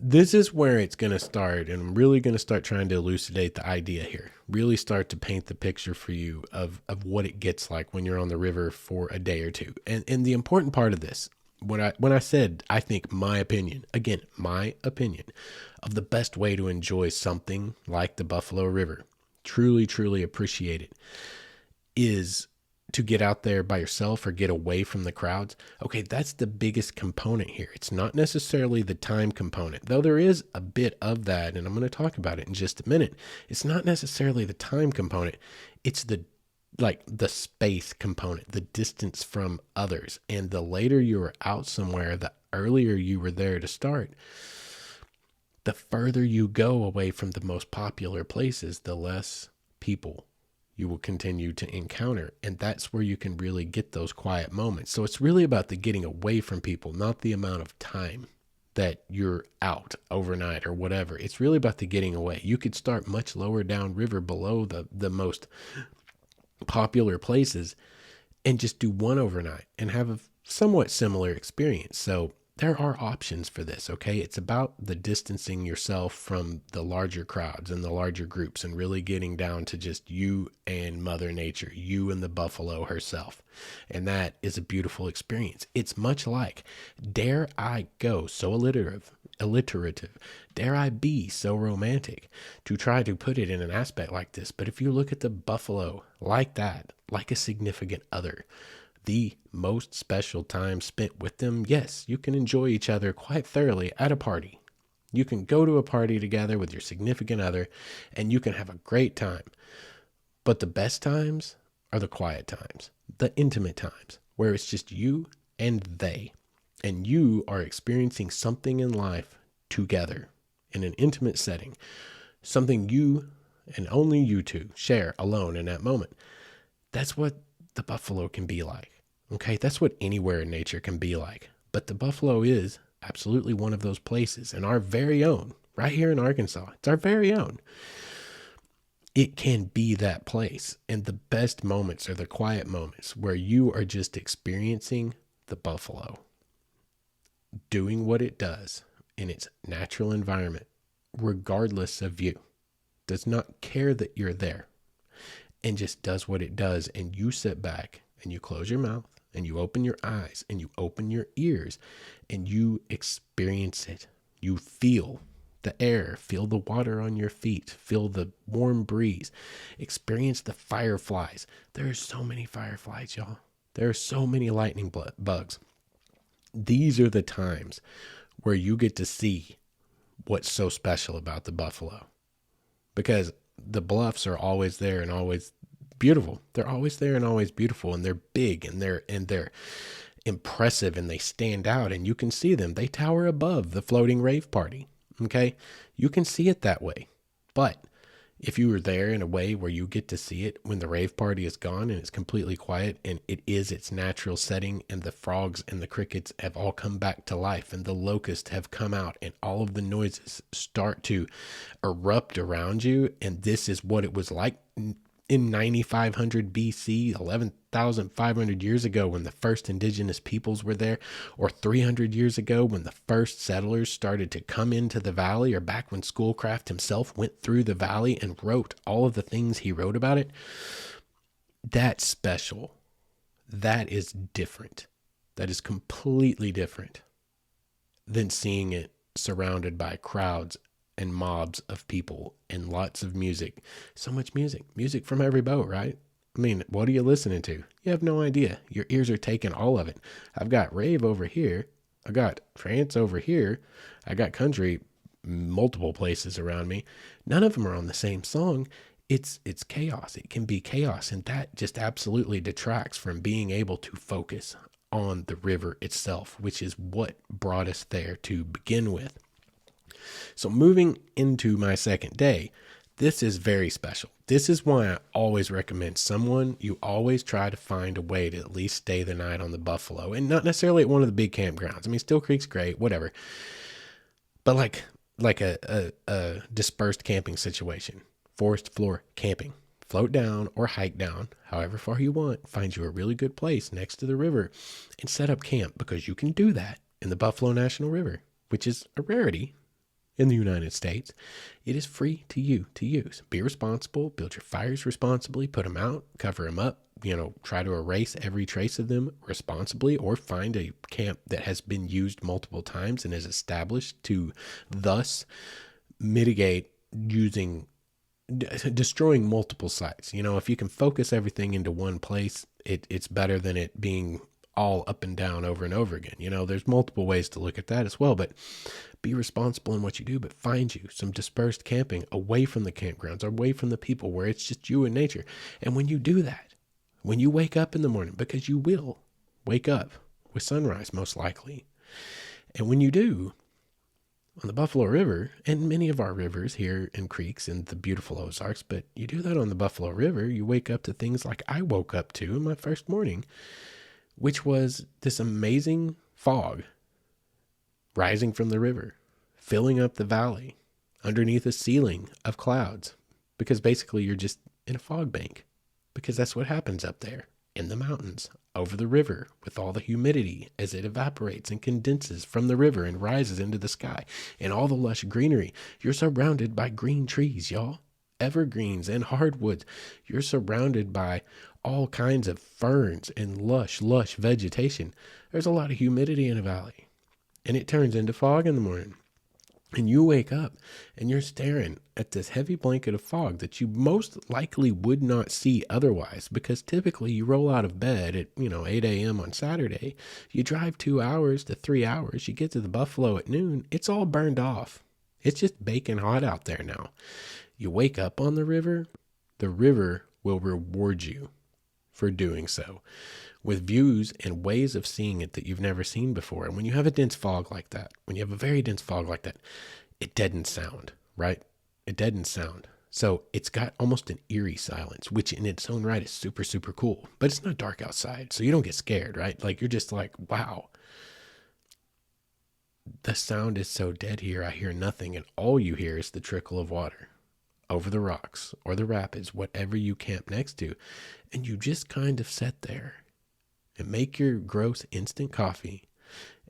S1: This is where it's going to start, and I'm really going to start trying to elucidate the idea here. Really start to paint the picture for you of what it gets like when you're on the river for a day or two. And the important part of this, when I said I think my opinion, again, my opinion of the best way to enjoy something like the Buffalo River, truly, truly appreciate it, is to get out there by yourself or get away from the crowds. Okay, that's the biggest component here. It's not necessarily the time component, though there is a bit of that, and I'm going to talk about it in just a minute. It's not necessarily the time component. It's the space component, the distance from others. And the later you were out somewhere, the earlier you were there to start, the further you go away from the most popular places, the less people you will continue to encounter. And that's where you can really get those quiet moments. So it's really about the getting away from people, not the amount of time that you're out overnight or whatever. It's really about the getting away. You could start much lower down river below the most popular places and just do one overnight and have a somewhat similar experience. So there are options for this, okay? It's about the distancing yourself from the larger crowds and the larger groups and really getting down to just you and Mother Nature, you and the buffalo herself. And that is a beautiful experience. It's much like, dare I go so alliterative, dare I be so romantic to try to put it in an aspect like this. But if you look at the buffalo like that, like a significant other, the most special time spent with them, yes, you can enjoy each other quite thoroughly at a party. You can go to a party together with your significant other and you can have a great time. But the best times are the quiet times, the intimate times, where it's just you and they, and you are experiencing something in life together in an intimate setting, something you and only you two share alone in that moment. That's what the buffalo can be like. Okay, that's what anywhere in nature can be like. But the buffalo is absolutely one of those places, and our very own, right here in Arkansas. It's our very own. It can be that place. And the best moments are the quiet moments where you are just experiencing the buffalo doing what it does in its natural environment, regardless of you. Does not care that you're there and just does what it does. And you sit back and you close your mouth and you open your eyes and you open your ears and you experience it. You feel the air, feel the water on your feet, feel the warm breeze, experience the fireflies. There are so many fireflies, y'all. There are so many lightning bugs. These are the times where you get to see what's so special about the buffalo, because the bluffs are always there and always beautiful. They're always there and always beautiful, and they're big and they're impressive and they stand out and you can see them. They tower above the floating rave party. Okay. You can see it that way. But if you were there in a way where you get to see it when the rave party is gone and it's completely quiet and it is its natural setting and the frogs and the crickets have all come back to life and the locusts have come out and all of the noises start to erupt around you, and this is what it was like in 9500 BC, 11,500 years ago when the first indigenous peoples were there, or 300 years ago when the first settlers started to come into the valley, or back when Schoolcraft himself went through the valley and wrote all of the things he wrote about it. That's special. That is different. That is completely different than seeing it surrounded by crowds and mobs of people and lots of music. So much music from every boat, right? I mean, what are you listening to? You have no idea. Your ears are taking all of it. I've got rave over here. I got trance over here. I got country multiple places around me. None of them are on the same song. It's chaos. It can be chaos. And that just absolutely detracts from being able to focus on the river itself, which is what brought us there to begin with. So moving into my second day, this is very special. This is why I always recommend you always try to find a way to at least stay the night on the buffalo, and not necessarily at one of the big campgrounds. I mean, Still Creek's great, whatever. But like a dispersed camping situation, forest floor camping, float down or hike down, however far you want, find you a really good place next to the river and set up camp, because you can do that in the Buffalo National River, which is a rarity. in the United States, it is free to you to use. Be responsible, build your fires responsibly, put them out, cover them up, try to erase every trace of them responsibly, or find a camp that has been used multiple times and is established to thus mitigate destroying multiple sites. If you can focus everything into one place, it's better than it being all up and down over and over again. There's multiple ways to look at that as well, but be responsible in what you do, but find you some dispersed camping away from the campgrounds, away from the people, where it's just you and nature. And when you do that, when you wake up in the morning, because you will wake up with sunrise most likely, and when you do, on the Buffalo River, and many of our rivers here and creeks in the beautiful Ozarks, but you do that on the Buffalo River, you wake up to things like I woke up to in my first morning, which was this amazing fog rising from the river, filling up the valley underneath a ceiling of clouds, because basically you're just in a fog bank, because that's what happens up there in the mountains over the river with all the humidity as it evaporates and condenses from the river and rises into the sky and all the lush greenery. You're surrounded by green trees, y'all. Evergreens and hardwoods. You're surrounded by all kinds of ferns and lush vegetation. There's a lot of humidity in a valley, and it turns into fog in the morning. And you wake up and you're staring at this heavy blanket of fog that you most likely would not see otherwise, because typically you roll out of bed at 8 a.m. on Saturday, you drive 2 hours to 3 hours, you get to the Buffalo at noon, it's all burned off. It's just baking hot out there now. You wake up on the river will reward you for doing so, with views and ways of seeing it that you've never seen before. And when you have a dense fog like that, it deadens sound, right? It deadens sound. So it's got almost an eerie silence, which in its own right is super, super cool. But it's not dark outside, so you don't get scared, right? Like, you're just like, wow, the sound is so dead here, I hear nothing, and all you hear is the trickle of water over the rocks or the rapids, whatever you camp next to. And you just kind of sit there and make your gross instant coffee,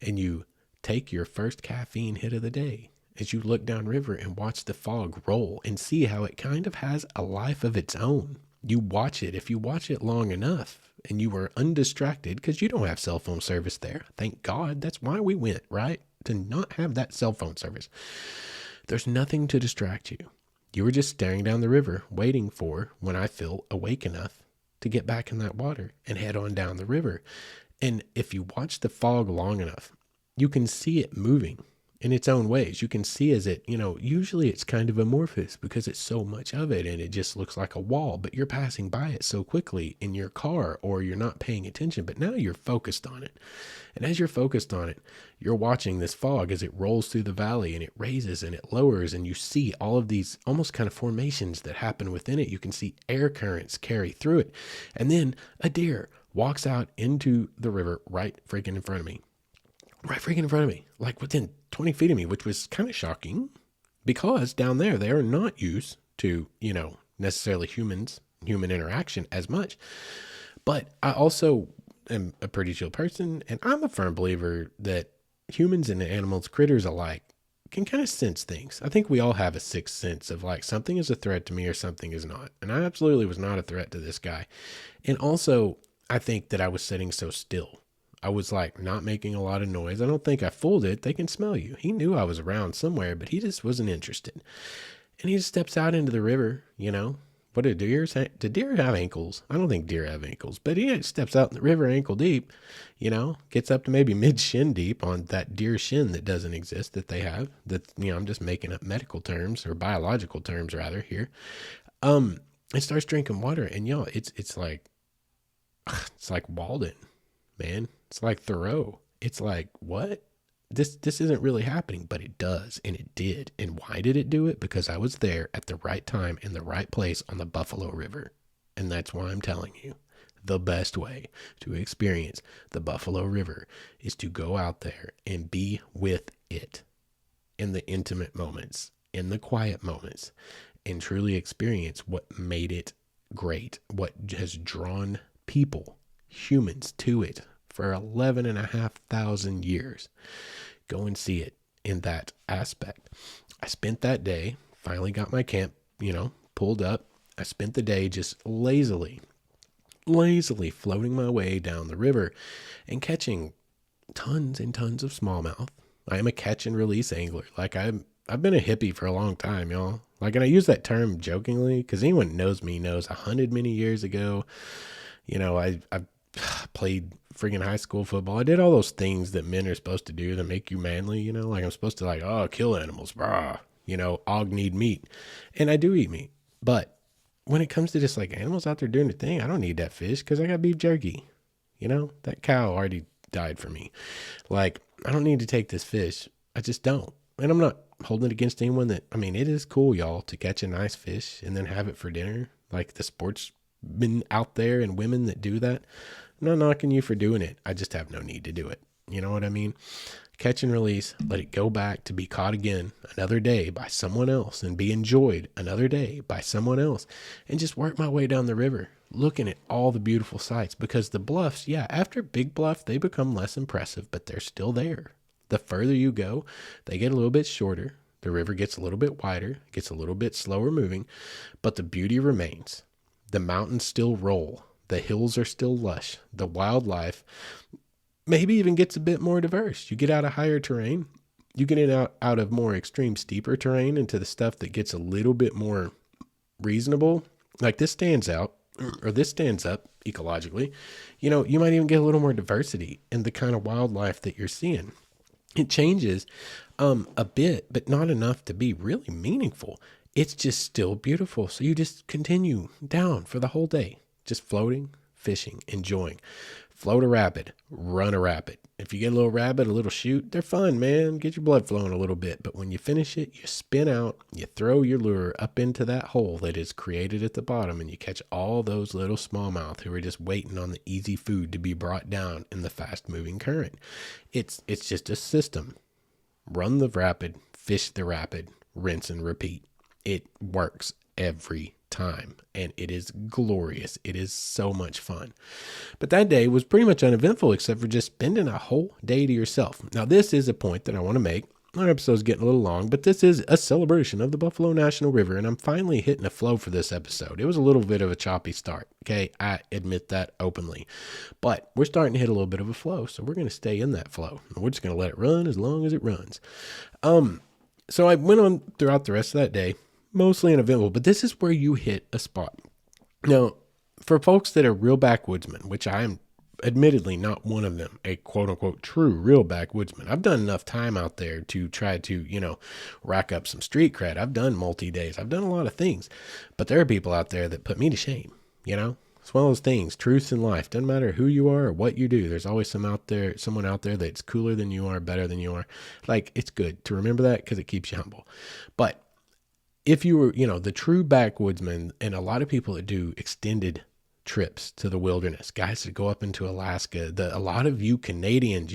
S1: and you take your first caffeine hit of the day as you look downriver and watch the fog roll and see how it kind of has a life of its own. You watch it. If you watch it long enough and you are undistracted, because you don't have cell phone service there. Thank God. That's why we went, right? To not have that cell phone service. There's nothing to distract you. You were just staring down the river, waiting for when I feel awake enough to get back in that water and head on down the river. And if you watch the fog long enough, you can see it moving in its own ways. You can see as it, usually it's kind of amorphous because it's so much of it and it just looks like a wall, but you're passing by it so quickly in your car, or you're not paying attention, but now you're focused on it. And as you're focused on it, you're watching this fog as it rolls through the valley, and it raises and it lowers, and you see all of these almost kind of formations that happen within it. You can see air currents carry through it. And then a deer walks out into the river right freaking in front of me. Like within 20 feet of me, which was kind of shocking, because down there, they are not used to, necessarily human interaction as much. But I also am a pretty chill person, and I'm a firm believer that humans and animals, critters alike, can kind of sense things. I think we all have a sixth sense of like, something is a threat to me or something is not. And I absolutely was not a threat to this guy. And also, I think that I was sitting so still. I was like not making a lot of noise. I don't think I fooled it. They can smell you. He knew I was around somewhere, but he just wasn't interested. And he just steps out into the river, What do deer say? Do deer have ankles? I don't think deer have ankles, but he steps out in the river ankle deep, gets up to maybe mid shin deep on that deer shin that doesn't exist that they have. That, I'm just making up medical terms, or biological terms rather here. And starts drinking water, and it's like Walden, man. It's like Thoreau. It's like, what? This isn't really happening, but it does, and it did. And why did it do it? Because I was there at the right time in the right place on the Buffalo River. And that's why I'm telling you, the best way to experience the Buffalo River is to go out there and be with it in the intimate moments, in the quiet moments, and truly experience what made it great, what has drawn people, humans, to it for 11,500 years. Go and see it in that aspect. I spent that day, finally got my camp, pulled up. I spent the day just lazily floating my way down the river and catching tons and tons of smallmouth. I am a catch and release angler. Like I've been a hippie for a long time, y'all. Like, and I use that term jokingly because anyone knows me knows 100 many years ago, I played freaking high school football. I did all those things that men are supposed to do that make you manly, like I'm supposed to kill animals, brah, og need meat. And I do eat meat. But when it comes to just like animals out there doing their thing, I don't need that fish because I got beef jerky. That cow already died for me. Like, I don't need to take this fish. I just don't. And I'm not holding it against anyone it is cool, y'all, to catch a nice fish and then have it for dinner. Like the sportsmen out there and women that do that. I'm not knocking you for doing it. I just have no need to do it. You know what I mean? Catch and release, let it go back to be caught again another day by someone else and be enjoyed another day by someone else, and just work my way down the river looking at all the beautiful sights, because the bluffs, after Big Bluff, they become less impressive, but they're still there. The further you go, they get a little bit shorter. The river gets a little bit wider, gets a little bit slower moving, but the beauty remains. The mountains still roll. The hills are still lush. The wildlife maybe even gets a bit more diverse. You get out of higher terrain. You get out of more extreme, steeper terrain into the stuff that gets a little bit more reasonable. Like this stands out, or this stands up ecologically. You might even get a little more diversity in the kind of wildlife that you're seeing. It changes a bit, but not enough to be really meaningful. It's just still beautiful. So you just continue down for the whole day, just floating, fishing, enjoying. Float a rapid, run a rapid. If you get a little rabbit, a little shoot, they're fun, man. Get your blood flowing a little bit. But when you finish it, you spin out, you throw your lure up into that hole that is created at the bottom, and you catch all those little smallmouth who are just waiting on the easy food to be brought down in the fast-moving current. It's just a system. Run the rapid, fish the rapid, rinse and repeat. It works every time, and it is glorious. It is so much fun. But that day was pretty much uneventful except for just spending a whole day to yourself. Now, this is a point that I want to make. Our episode's getting a little long, but this is a celebration of the Buffalo National River, and I'm finally hitting a flow for this episode. It was a little bit of a choppy start, okay? I admit that openly. But we're starting to hit a little bit of a flow, so we're going to stay in that flow. We're just going to let it run as long as it runs. So I went on throughout the rest of that day, mostly uneventful, but this is where you hit a spot. Now, for folks that are real backwoodsmen, which I am admittedly not one of them, a quote unquote true real backwoodsman. I've done enough time out there to try to, rack up some street cred. I've done multi-days. I've done a lot of things, but there are people out there that put me to shame, It's one of those things, truth in life. Doesn't matter who you are or what you do. There's always someone out there that's cooler than you are, better than you are. Like, it's good to remember that because it keeps you humble. But if you were, the true backwoodsman, and a lot of people that do extended trips to the wilderness, guys that go up into Alaska, a lot of you Canadian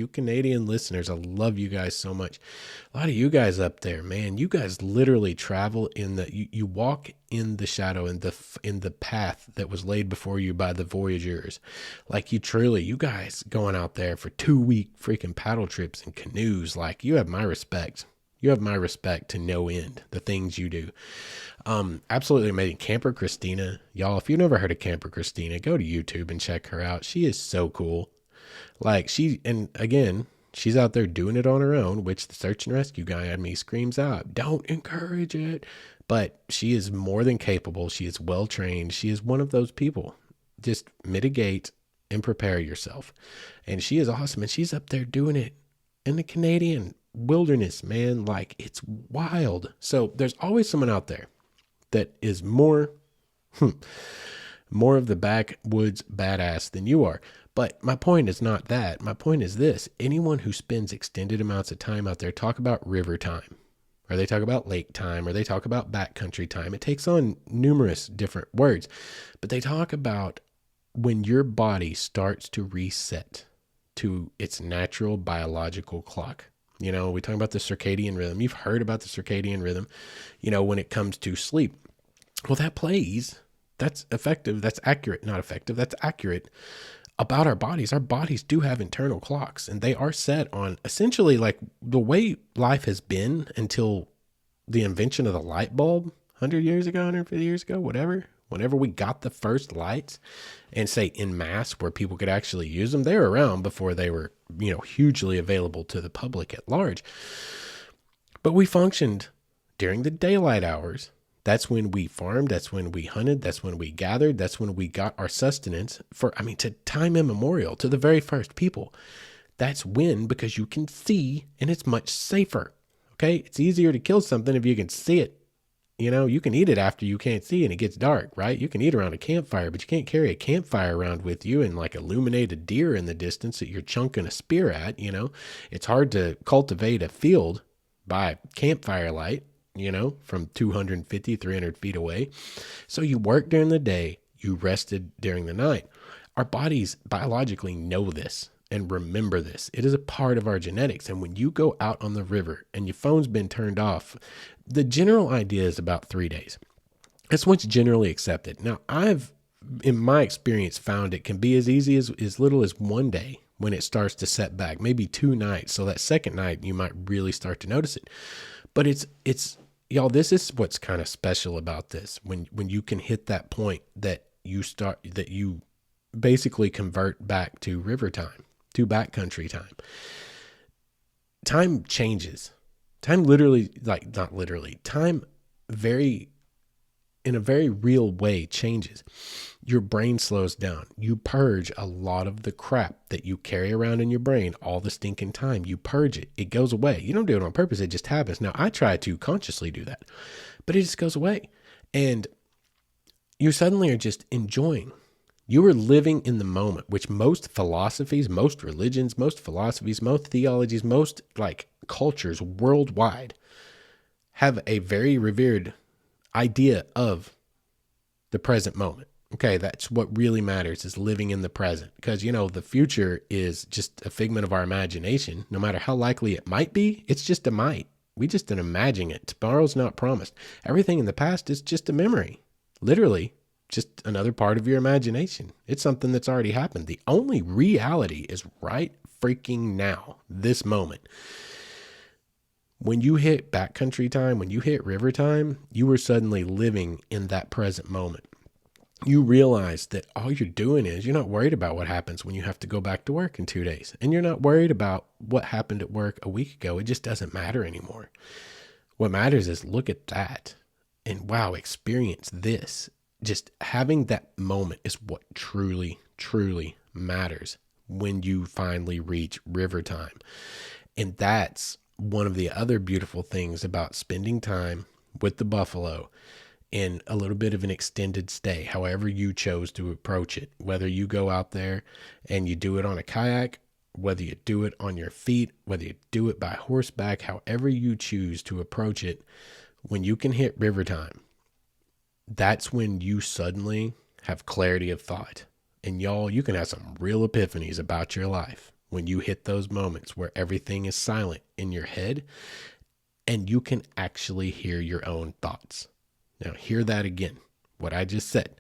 S1: listeners, I love you guys so much. A lot of you guys up there, man, you guys literally travel you walk in the shadow, in the path that was laid before you by the voyageurs. Like you guys going out there for 2-week freaking paddle trips and canoes. Like, you have my respect. You have my respect to no end, the things you do. Absolutely amazing. Camper Christina. Y'all, if you've never heard of Camper Christina, go to YouTube and check her out. She is so cool. Like, and again, she's out there doing it on her own, which the search and rescue guy in me screams out, don't encourage it. But she is more than capable. She is well trained. She is one of those people. Just mitigate and prepare yourself. And she is awesome. And she's up there doing it in the Canadian wilderness, man. Like, it's wild. So there's always someone out there that is more of the backwoods badass than you are. But my point is not that. My point is this: anyone who spends extended amounts of time out there, talk about river time, or they talk about lake time, or they talk about backcountry time. It takes on numerous different words, but they talk about when your body starts to reset to its natural biological clock. We talk about the circadian rhythm. You've heard about the circadian rhythm, when it comes to sleep. Well, that plays. That's effective. That's accurate. Not effective. That's accurate about our bodies. Our bodies do have internal clocks, and they are set on essentially like the way life has been until the invention of the light bulb 100 years ago, 150 years ago, whatever. Whenever we got the first lights and say in mass where people could actually use them, they were around before they were, hugely available to the public at large. But we functioned during the daylight hours. That's when we farmed. That's when we hunted. That's when we gathered. That's when we got our sustenance to time immemorial, to the very first people. That's when, because you can see and it's much safer. Okay. It's easier to kill something if you can see it. You can eat it after you can't see and it gets dark, right? You can eat around a campfire, but you can't carry a campfire around with you and like illuminate a deer in the distance that you're chunking a spear at. It's hard to cultivate a field by campfire light, from 250, 300 feet away. So you work during the day, you rested during the night. Our bodies biologically know this and remember this. It is a part of our genetics. And when you go out on the river and your phone's been turned off, the general idea is about 3 days. That's what's generally accepted. Now, I've, in my experience, found it can be as easy as little as 1 day when it starts to set back, maybe 2 nights. So that second night, you might really start to notice it. But it's y'all, this is what's kind of special about this. When you can hit that point that you basically convert back to river time, to backcountry time. Time changes. Time literally, like not literally, time in a very real way changes. Your brain slows down. You purge a lot of the crap that you carry around in your brain all the stinking time. You purge it. It goes away. You don't do it on purpose. It just happens. Now, I try to consciously do that, but it just goes away. And you suddenly are just enjoying. You are living in the moment, which most philosophies, most religions, most theologies, most like cultures worldwide have a very revered idea of the present moment. Okay, that's what really matters, is living in the present, because the future is just a figment of our imagination. No matter how likely it might be, it's just a might. We just don't imagine it. Tomorrow's not promised. Everything in the past is just a memory. Literally, just another part of your imagination. It's something that's already happened. The only reality is right freaking now, this moment. When you hit backcountry time, when you hit river time, you are suddenly living in that present moment. You realize that all you're doing is you're not worried about what happens when you have to go back to work in 2 days. And you're not worried about what happened at work a week ago. It just doesn't matter anymore. What matters is look at that and wow, experience this. Just having that moment is what truly, truly matters when you finally reach river time. And that's one of the other beautiful things about spending time with the buffalo in a little bit of an extended stay, however you chose to approach it, whether you go out there and you do it on a kayak, whether you do it on your feet, whether you do it by horseback, however you choose to approach it, when you can hit river time, that's when you suddenly have clarity of thought. And y'all, you can have some real epiphanies about your life when you hit those moments where everything is silent in your head and you can actually hear your own thoughts. Now, hear that again, what I just said.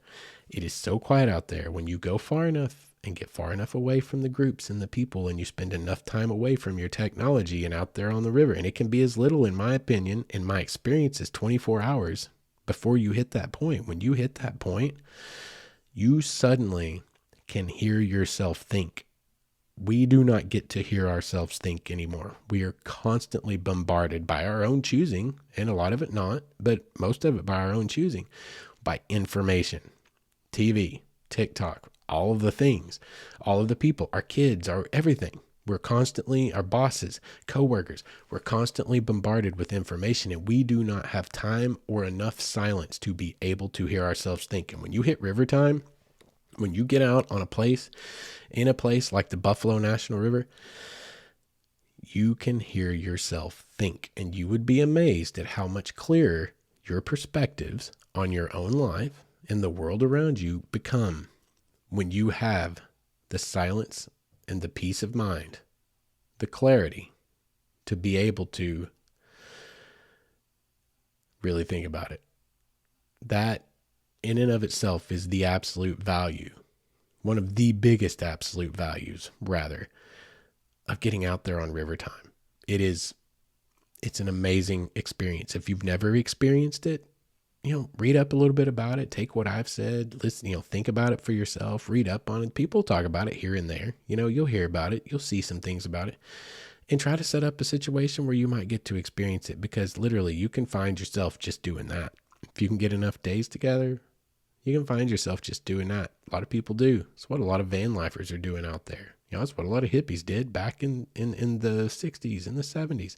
S1: It is so quiet out there when you go far enough and get far enough away from the groups and the people, and you spend enough time away from your technology and out there on the river. And it can be as little, in my opinion, in my experience, as 24 hours before you hit that point. When you hit that point, you suddenly can hear yourself think. We do not get to hear ourselves think anymore. We are constantly bombarded by our own choosing, and a lot of it not, but most of it by our own choosing, by information, TV, TikTok, all of the things, all of the people, our kids, our everything. We're constantly, our bosses, coworkers, we're constantly bombarded with information, and we do not have time or enough silence to be able to hear ourselves think. And when you hit river time, when you get out on in a place like the Buffalo National River, you can hear yourself think, and you would be amazed at how much clearer your perspectives on your own life and the world around you become when you have the silence and the peace of mind, the clarity to be able to really think about it. That in and of itself is the absolute value one of the biggest absolute values, rather, of getting out there on river time. It's an amazing experience. If you've never experienced it, read up a little bit about it. Take what I've said, listen, think about it for yourself, read up on it. People talk about it here and there. You'll hear about it. You'll see some things about it, and try to set up a situation where you might get to experience it, because literally you can find yourself just doing that. If you can get enough days together, you can find yourself just doing that. A lot of people do. It's what a lot of van lifers are doing out there. That's what a lot of hippies did back in the 60s and the 70s.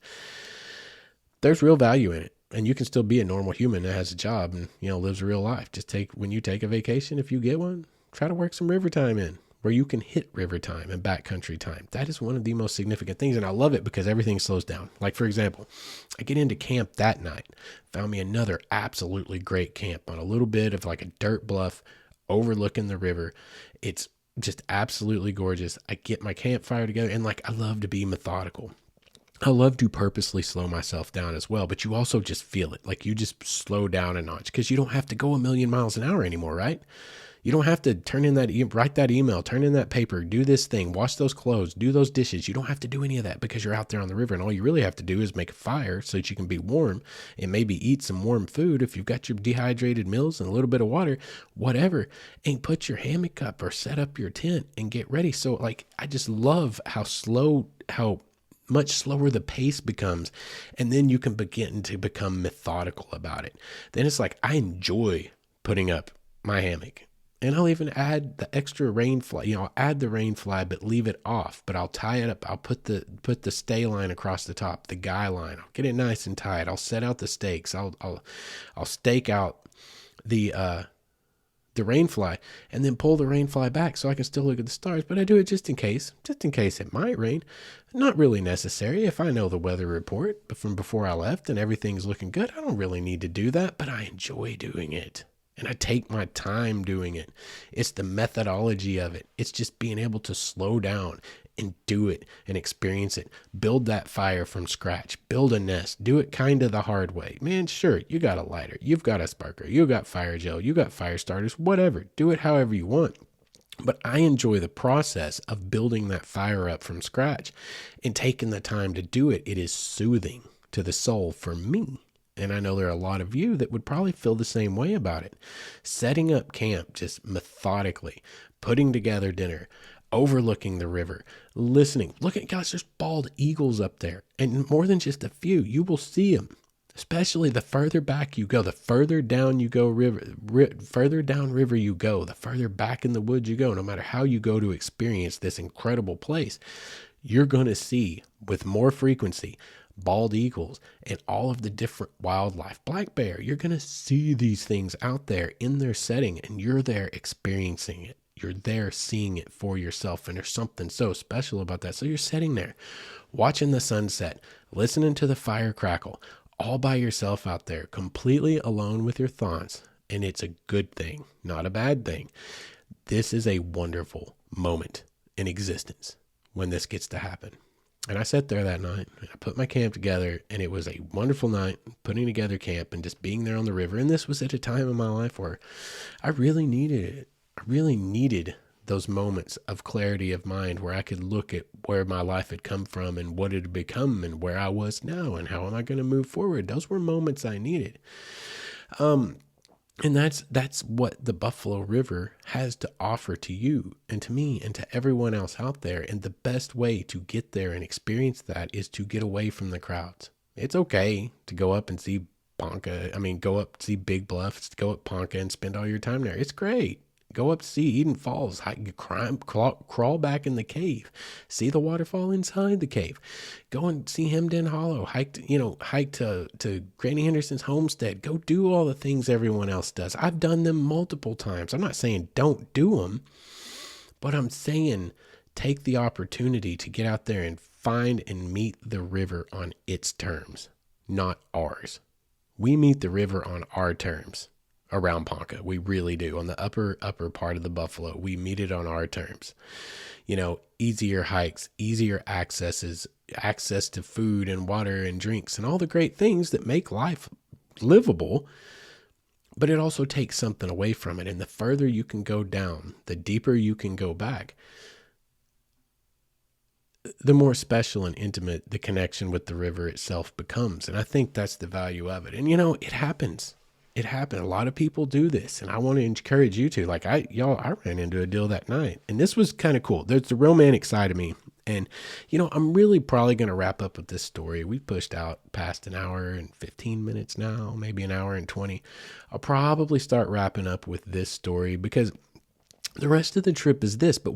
S1: There's real value in it. And you can still be a normal human that has a job and, lives a real life. When you take a vacation, if you get one, try to work some river time in, where you can hit river time and backcountry time. That is one of the most significant things. And I love it because everything slows down. Like, for example, I get into camp that night, found me another absolutely great camp on a little bit of like a dirt bluff overlooking the river. It's just absolutely gorgeous. I get my campfire together, and I love to be methodical. I love to purposely slow myself down as well, but you also just feel it. Like, you just slow down a notch, because you don't have to go a million miles an hour anymore, right? You don't have to write that email, turn in that paper, do this thing, wash those clothes, do those dishes. You don't have to do any of that, because you're out there on the river, and all you really have to do is make a fire so that you can be warm and maybe eat some warm food if you've got your dehydrated meals and a little bit of water, whatever, and put your hammock up or set up your tent and get ready. So I just love how much slower the pace becomes, and then you can begin to become methodical about it. Then it's I enjoy putting up my hammock. And I'll even add the extra rain fly. I'll add the rain fly, but leave it off. But I'll tie it up. I'll put the stay line across the top, the guy line. I'll get it nice and tight. I'll set out the stakes. I'll stake out the rain fly, and then pull the rain fly back so I can still look at the stars. But I do it just in case it might rain. Not really necessary. If I know the weather report from before I left and everything's looking good, I don't really need to do that, but I enjoy doing it. And I take my time doing it. It's the methodology of it. It's just being able to slow down and do it and experience it. Build that fire from scratch. Build a nest. Do it kind of the hard way. Man, sure, you got a lighter. You've got a sparker. You got fire gel. You got fire starters. Whatever. Do it however you want. But I enjoy the process of building that fire up from scratch and taking the time to do it. It is soothing to the soul for me. And I know there are a lot of you that would probably feel the same way about it. Setting up camp just methodically, putting together dinner, overlooking the river, listening. Look at, guys, there's bald eagles up there. And more than just a few, you will see them. Especially the further back you go, the further down you go further down river you go, the further back in the woods you go, no matter how you go to experience this incredible place, you're going to see with more frequency bald eagles and all of the different wildlife, black bear. You're going to see these things out there in their setting, and you're there experiencing it. You're there seeing it for yourself, and there's something so special about that. So you're sitting there watching the sunset, listening to the fire crackle, all by yourself out there, completely alone with your thoughts, and it's a good thing, not a bad thing. This is a wonderful moment in existence when this gets to happen. And I sat there that night, and I put my camp together, and it was a wonderful night putting together camp and just being there on the river. And this was at a time in my life where I really needed it. I really needed those moments of clarity of mind where I could look at where my life had come from and what it had become and where I was now and how am I going to move forward. Those were moments I needed. And that's what the Buffalo River has to offer to you and to me and to everyone else out there. And the best way to get there and experience that is to get away from the crowds. It's okay to go up and see go up see Big Bluff, go up Ponca and spend all your time there. It's great. Go up to see Eden Falls, crawl back in the cave, see the waterfall inside the cave, go and see Hemden Hollow, hike to Granny Henderson's homestead, go do all the things everyone else does. I've done them multiple times. I'm not saying don't do them, but I'm saying take the opportunity to get out there and find and meet the river on its terms, not ours. We meet the river on our terms. Around Ponca, we really do. On the upper part of the Buffalo, we meet it on our terms. Easier hikes, easier access to food and water and drinks and all the great things that make life livable. but it also takes something away from it. And the further you can go down, the deeper you can go back, the more special and intimate the connection with the river itself becomes. And I think that's the value of it. And it happens. It happened. A lot of people do this, and I want to encourage you to. Like I ran into a deal that night, and this was kind of cool. There's the romantic side of me. And, I'm really probably going to wrap up with this story. We've pushed out past an hour and 15 minutes now, maybe an hour and 20. I'll probably start wrapping up with this story because the rest of the trip is this, but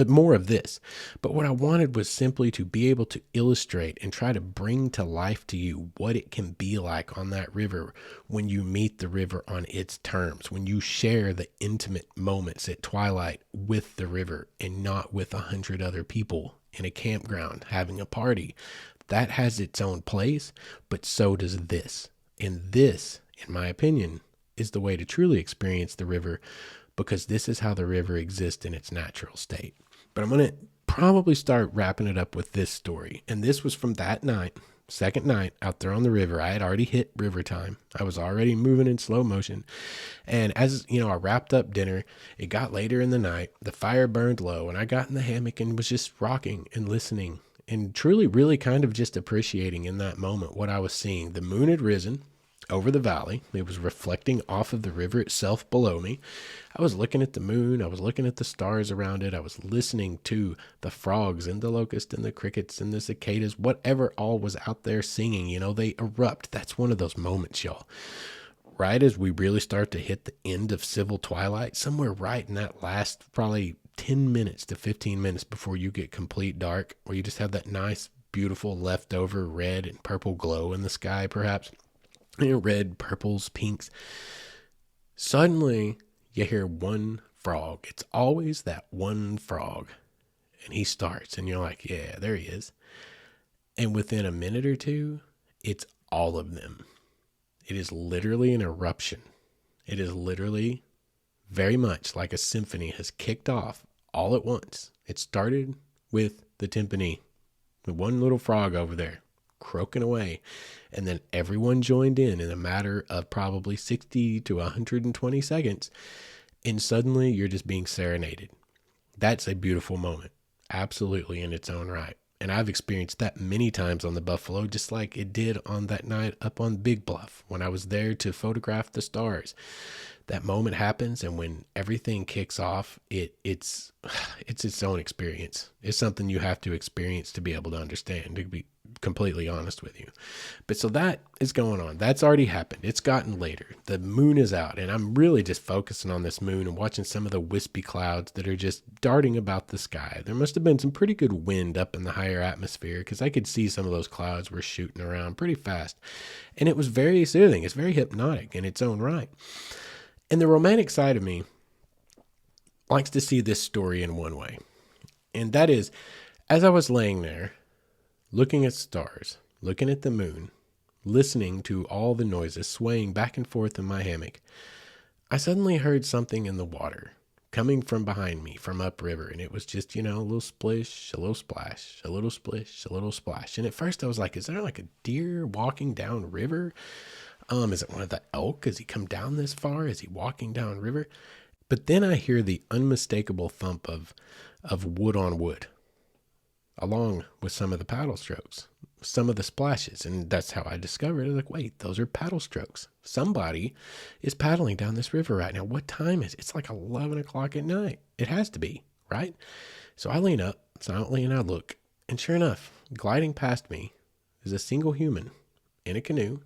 S1: more of this. But what I wanted was simply to be able to illustrate and try to bring to life to you what it can be like on that river when you meet the river on its terms, when you share the intimate moments at twilight with the river and not with 100 other people in a campground having a party. That has its own place, but so does this. And this, in my opinion, is the way to truly experience the river, because this is how the river exists in its natural state. But I'm going to probably start wrapping it up with this story. And this was from that night, second night out there on the river. I had already hit river time. I was already moving in slow motion. And as I wrapped up dinner, it got later in the night. The fire burned low, and I got in the hammock and was just rocking and listening and truly, really kind of just appreciating in that moment what I was seeing. The moon had risen over the valley. It was reflecting off of the river itself below me. I was looking at the moon. I was looking at the stars around it. I was listening to the frogs and the locusts and the crickets and the cicadas, whatever all was out there singing. They erupt. That's one of those moments, y'all. Right as we really start to hit the end of civil twilight, somewhere right in that last probably 10 minutes to 15 minutes before you get complete dark, where you just have that nice, beautiful leftover red and purple glow in the sky, perhaps. Red, purples, pinks. Suddenly, you hear one frog. It's always that one frog. And he starts, and you're like, yeah, there he is. And within a minute or two, it's all of them. It is literally an eruption. It is literally very much like a symphony has kicked off all at once. It started with the timpani, the one little frog over there, croaking away, and then everyone joined in a matter of probably 60 to 120 seconds, and suddenly you're just being serenaded. That's a beautiful moment, absolutely, in its own right. And I've experienced that many times on the Buffalo, just like it did on that night up on Big Bluff when I was there to photograph the stars. That moment happens, and when everything kicks off, it's its own experience. It's something you have to experience to be able to understand, to be completely honest with you. But so that is going on. That's already happened. It's gotten later. The moon is out, and I'm really just focusing on this moon and watching some of the wispy clouds that are just darting about the sky. There must have been some pretty good wind up in the higher atmosphere, because I could see some of those clouds were shooting around pretty fast. And it was very soothing. It's very hypnotic in its own right. And the romantic side of me likes to see this story in one way. And that is, as I was laying there, looking at stars, looking at the moon, listening to all the noises swaying back and forth in my hammock, I suddenly heard something in the water coming from behind me from upriver. And it was just, a little splish, a little splash, a little splish, a little splash. And at first I was like, is there like a deer walking down river? Is it one of the elk? Has he come down this far? Is he walking down river? But then I hear the unmistakable thump of wood on wood, along with some of the paddle strokes, some of the splashes. And that's how I discovered it. Like, wait, those are paddle strokes. Somebody is paddling down this river right now. What time is it? It's like 11 o'clock at night. It has to be, right? So I lean up silently and I look. And sure enough, gliding past me is a single human in a canoe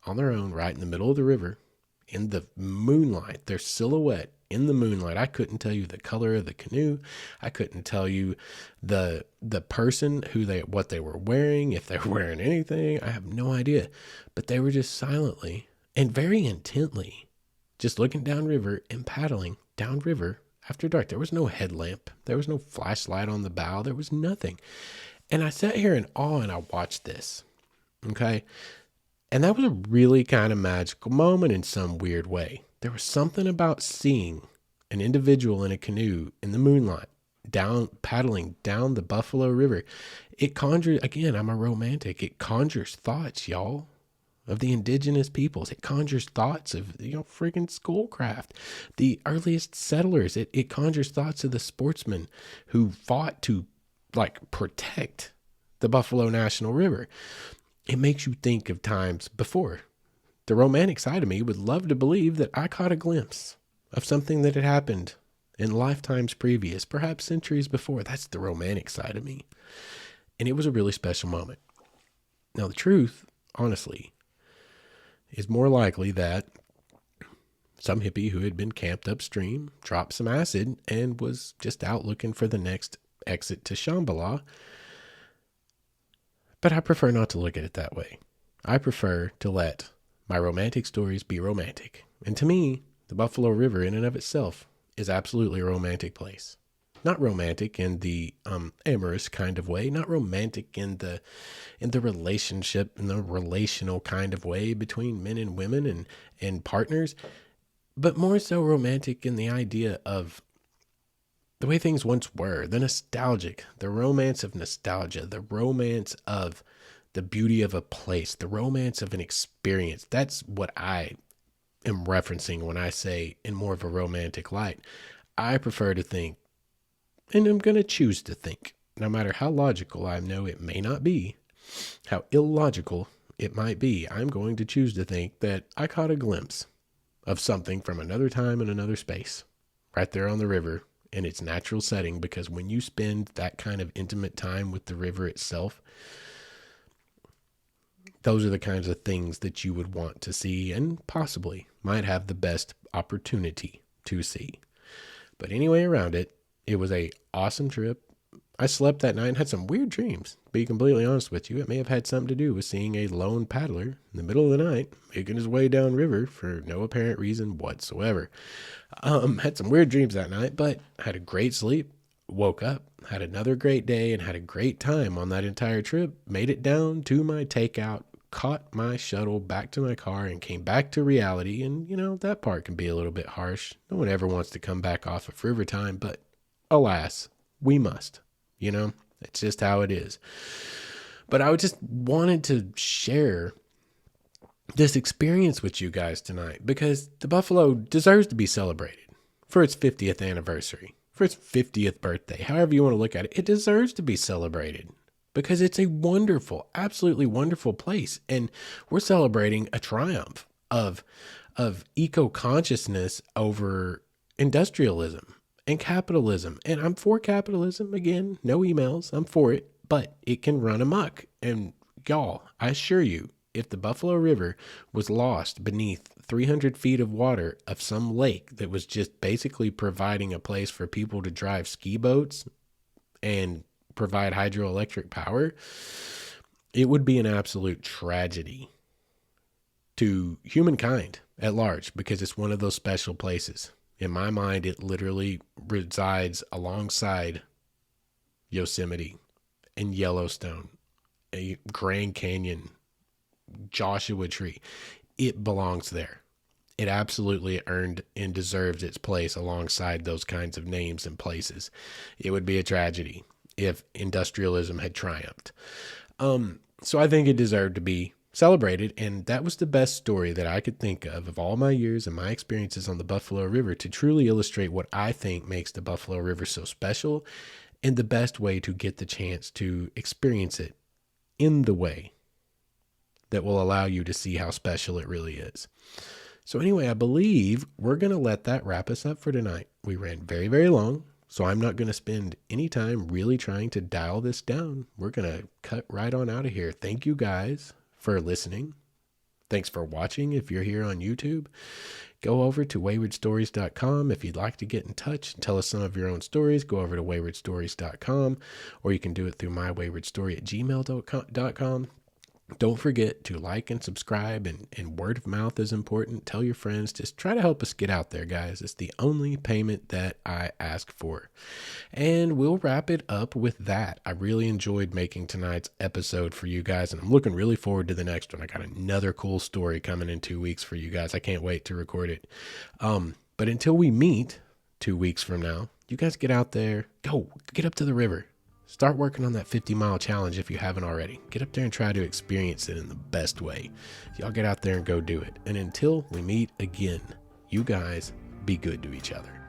S1: on their own right in the middle of the river in the moonlight, their silhouette in the moonlight. I couldn't tell you the color of the canoe. I couldn't tell you the person, what they were wearing, if they were wearing anything. I have no idea. But they were just silently and very intently just looking downriver and paddling downriver after dark. There was no headlamp. There was no flashlight on the bow. There was nothing. And I sat here in awe and I watched this. Okay. And that was a really kind of magical moment in some weird way. There was something about seeing an individual in a canoe in the moonlight, paddling down the Buffalo River. It conjures, again, I'm a romantic. It conjures thoughts, y'all. of the indigenous peoples. It conjures thoughts of, friggin' schoolcraft. The earliest settlers, it conjures thoughts of the sportsmen who fought to, protect the Buffalo National River. It makes you think of times before. The romantic side of me would love to believe that I caught a glimpse of something that had happened in lifetimes previous, perhaps centuries before. That's the romantic side of me. And it was a really special moment. Now, the truth, honestly, is more likely that some hippie who had been camped upstream dropped some acid and was just out looking for the next exit to Shambhala. But I prefer not to look at it that way. I prefer to let my romantic stories be romantic. And to me, the Buffalo River in and of itself is absolutely a romantic place. Not romantic in the amorous kind of way, not romantic in the relationship, in the relational kind of way between men and women and partners, but more so romantic in the idea of the way things once were, the nostalgic, the romance of nostalgia, the romance of the beauty of a place, the romance of an experience. That's what I am referencing when I say in more of a romantic light. I prefer to think, and I'm going to choose to think, no matter how logical I know it may not be, how illogical it might be, I'm going to choose to think that I caught a glimpse of something from another time and another space, right there on the river in its natural setting, because when you spend that kind of intimate time with the river itself, those are the kinds of things that you would want to see and possibly might have the best opportunity to see. But anyway, around it, it was a awesome trip. I slept that night and had some weird dreams. To be completely honest with you, it may have had something to do with seeing a lone paddler in the middle of the night making his way downriver for no apparent reason whatsoever. Had some weird dreams that night, but had a great sleep. Woke up, had another great day, and had a great time on that entire trip. Made it down to my takeout, caught my shuttle back to my car, and came back to reality. And, that part can be a little bit harsh. No one ever wants to come back off of river time, but alas, we must. It's just how it is. But I just wanted to share this experience with you guys tonight because the Buffalo deserves to be celebrated for its 50th anniversary, for its 50th birthday, however you want to look at it. It deserves to be celebrated because it's a wonderful, absolutely wonderful place. And we're celebrating a triumph of eco-consciousness over industrialism and capitalism. And I'm for capitalism. Again, no emails. I'm for it, but it can run amok. And y'all, I assure you, if the Buffalo River was lost beneath 300 feet of water of some lake that was just basically providing a place for people to drive ski boats and provide hydroelectric power, it would be an absolute tragedy to humankind at large because it's one of those special places. In my mind, it literally resides alongside Yosemite and Yellowstone, a Grand Canyon, Joshua Tree. It belongs there. It absolutely earned and deserves its place alongside those kinds of names and places. It would be a tragedy if industrialism had triumphed. So I think it deserved to be celebrated, and that was the best story that I could think of all my years and my experiences on the Buffalo River to truly illustrate what I think makes the Buffalo River so special and the best way to get the chance to experience it in the way that will allow you to see how special it really is. So anyway, I believe we're going to let that wrap us up for tonight. We ran very, very long, so I'm not going to spend any time really trying to dial this down. We're going to cut right on out of here. Thank you guys for listening. Thanks for watching. If you're here on YouTube, go over to waywardstories.com. If you'd like to get in touch and tell us some of your own stories, go over to waywardstories.com, or you can do it through mywayWordStory@gmail.com. Don't forget to like and subscribe, and word of mouth is important. Tell your friends. Just try to help us get out there, guys. It's the only payment that I ask for. And we'll wrap it up with that. I really enjoyed making tonight's episode for you guys, and I'm looking really forward to the next one. I got another cool story coming in 2 weeks for you guys. I can't wait to record it. But until we meet 2 weeks from now, you guys get out there. Go get up to the river. Start working on that 50-mile challenge if you haven't already. Get up there and try to experience it in the best way. Y'all get out there and go do it. And until we meet again, you guys be good to each other.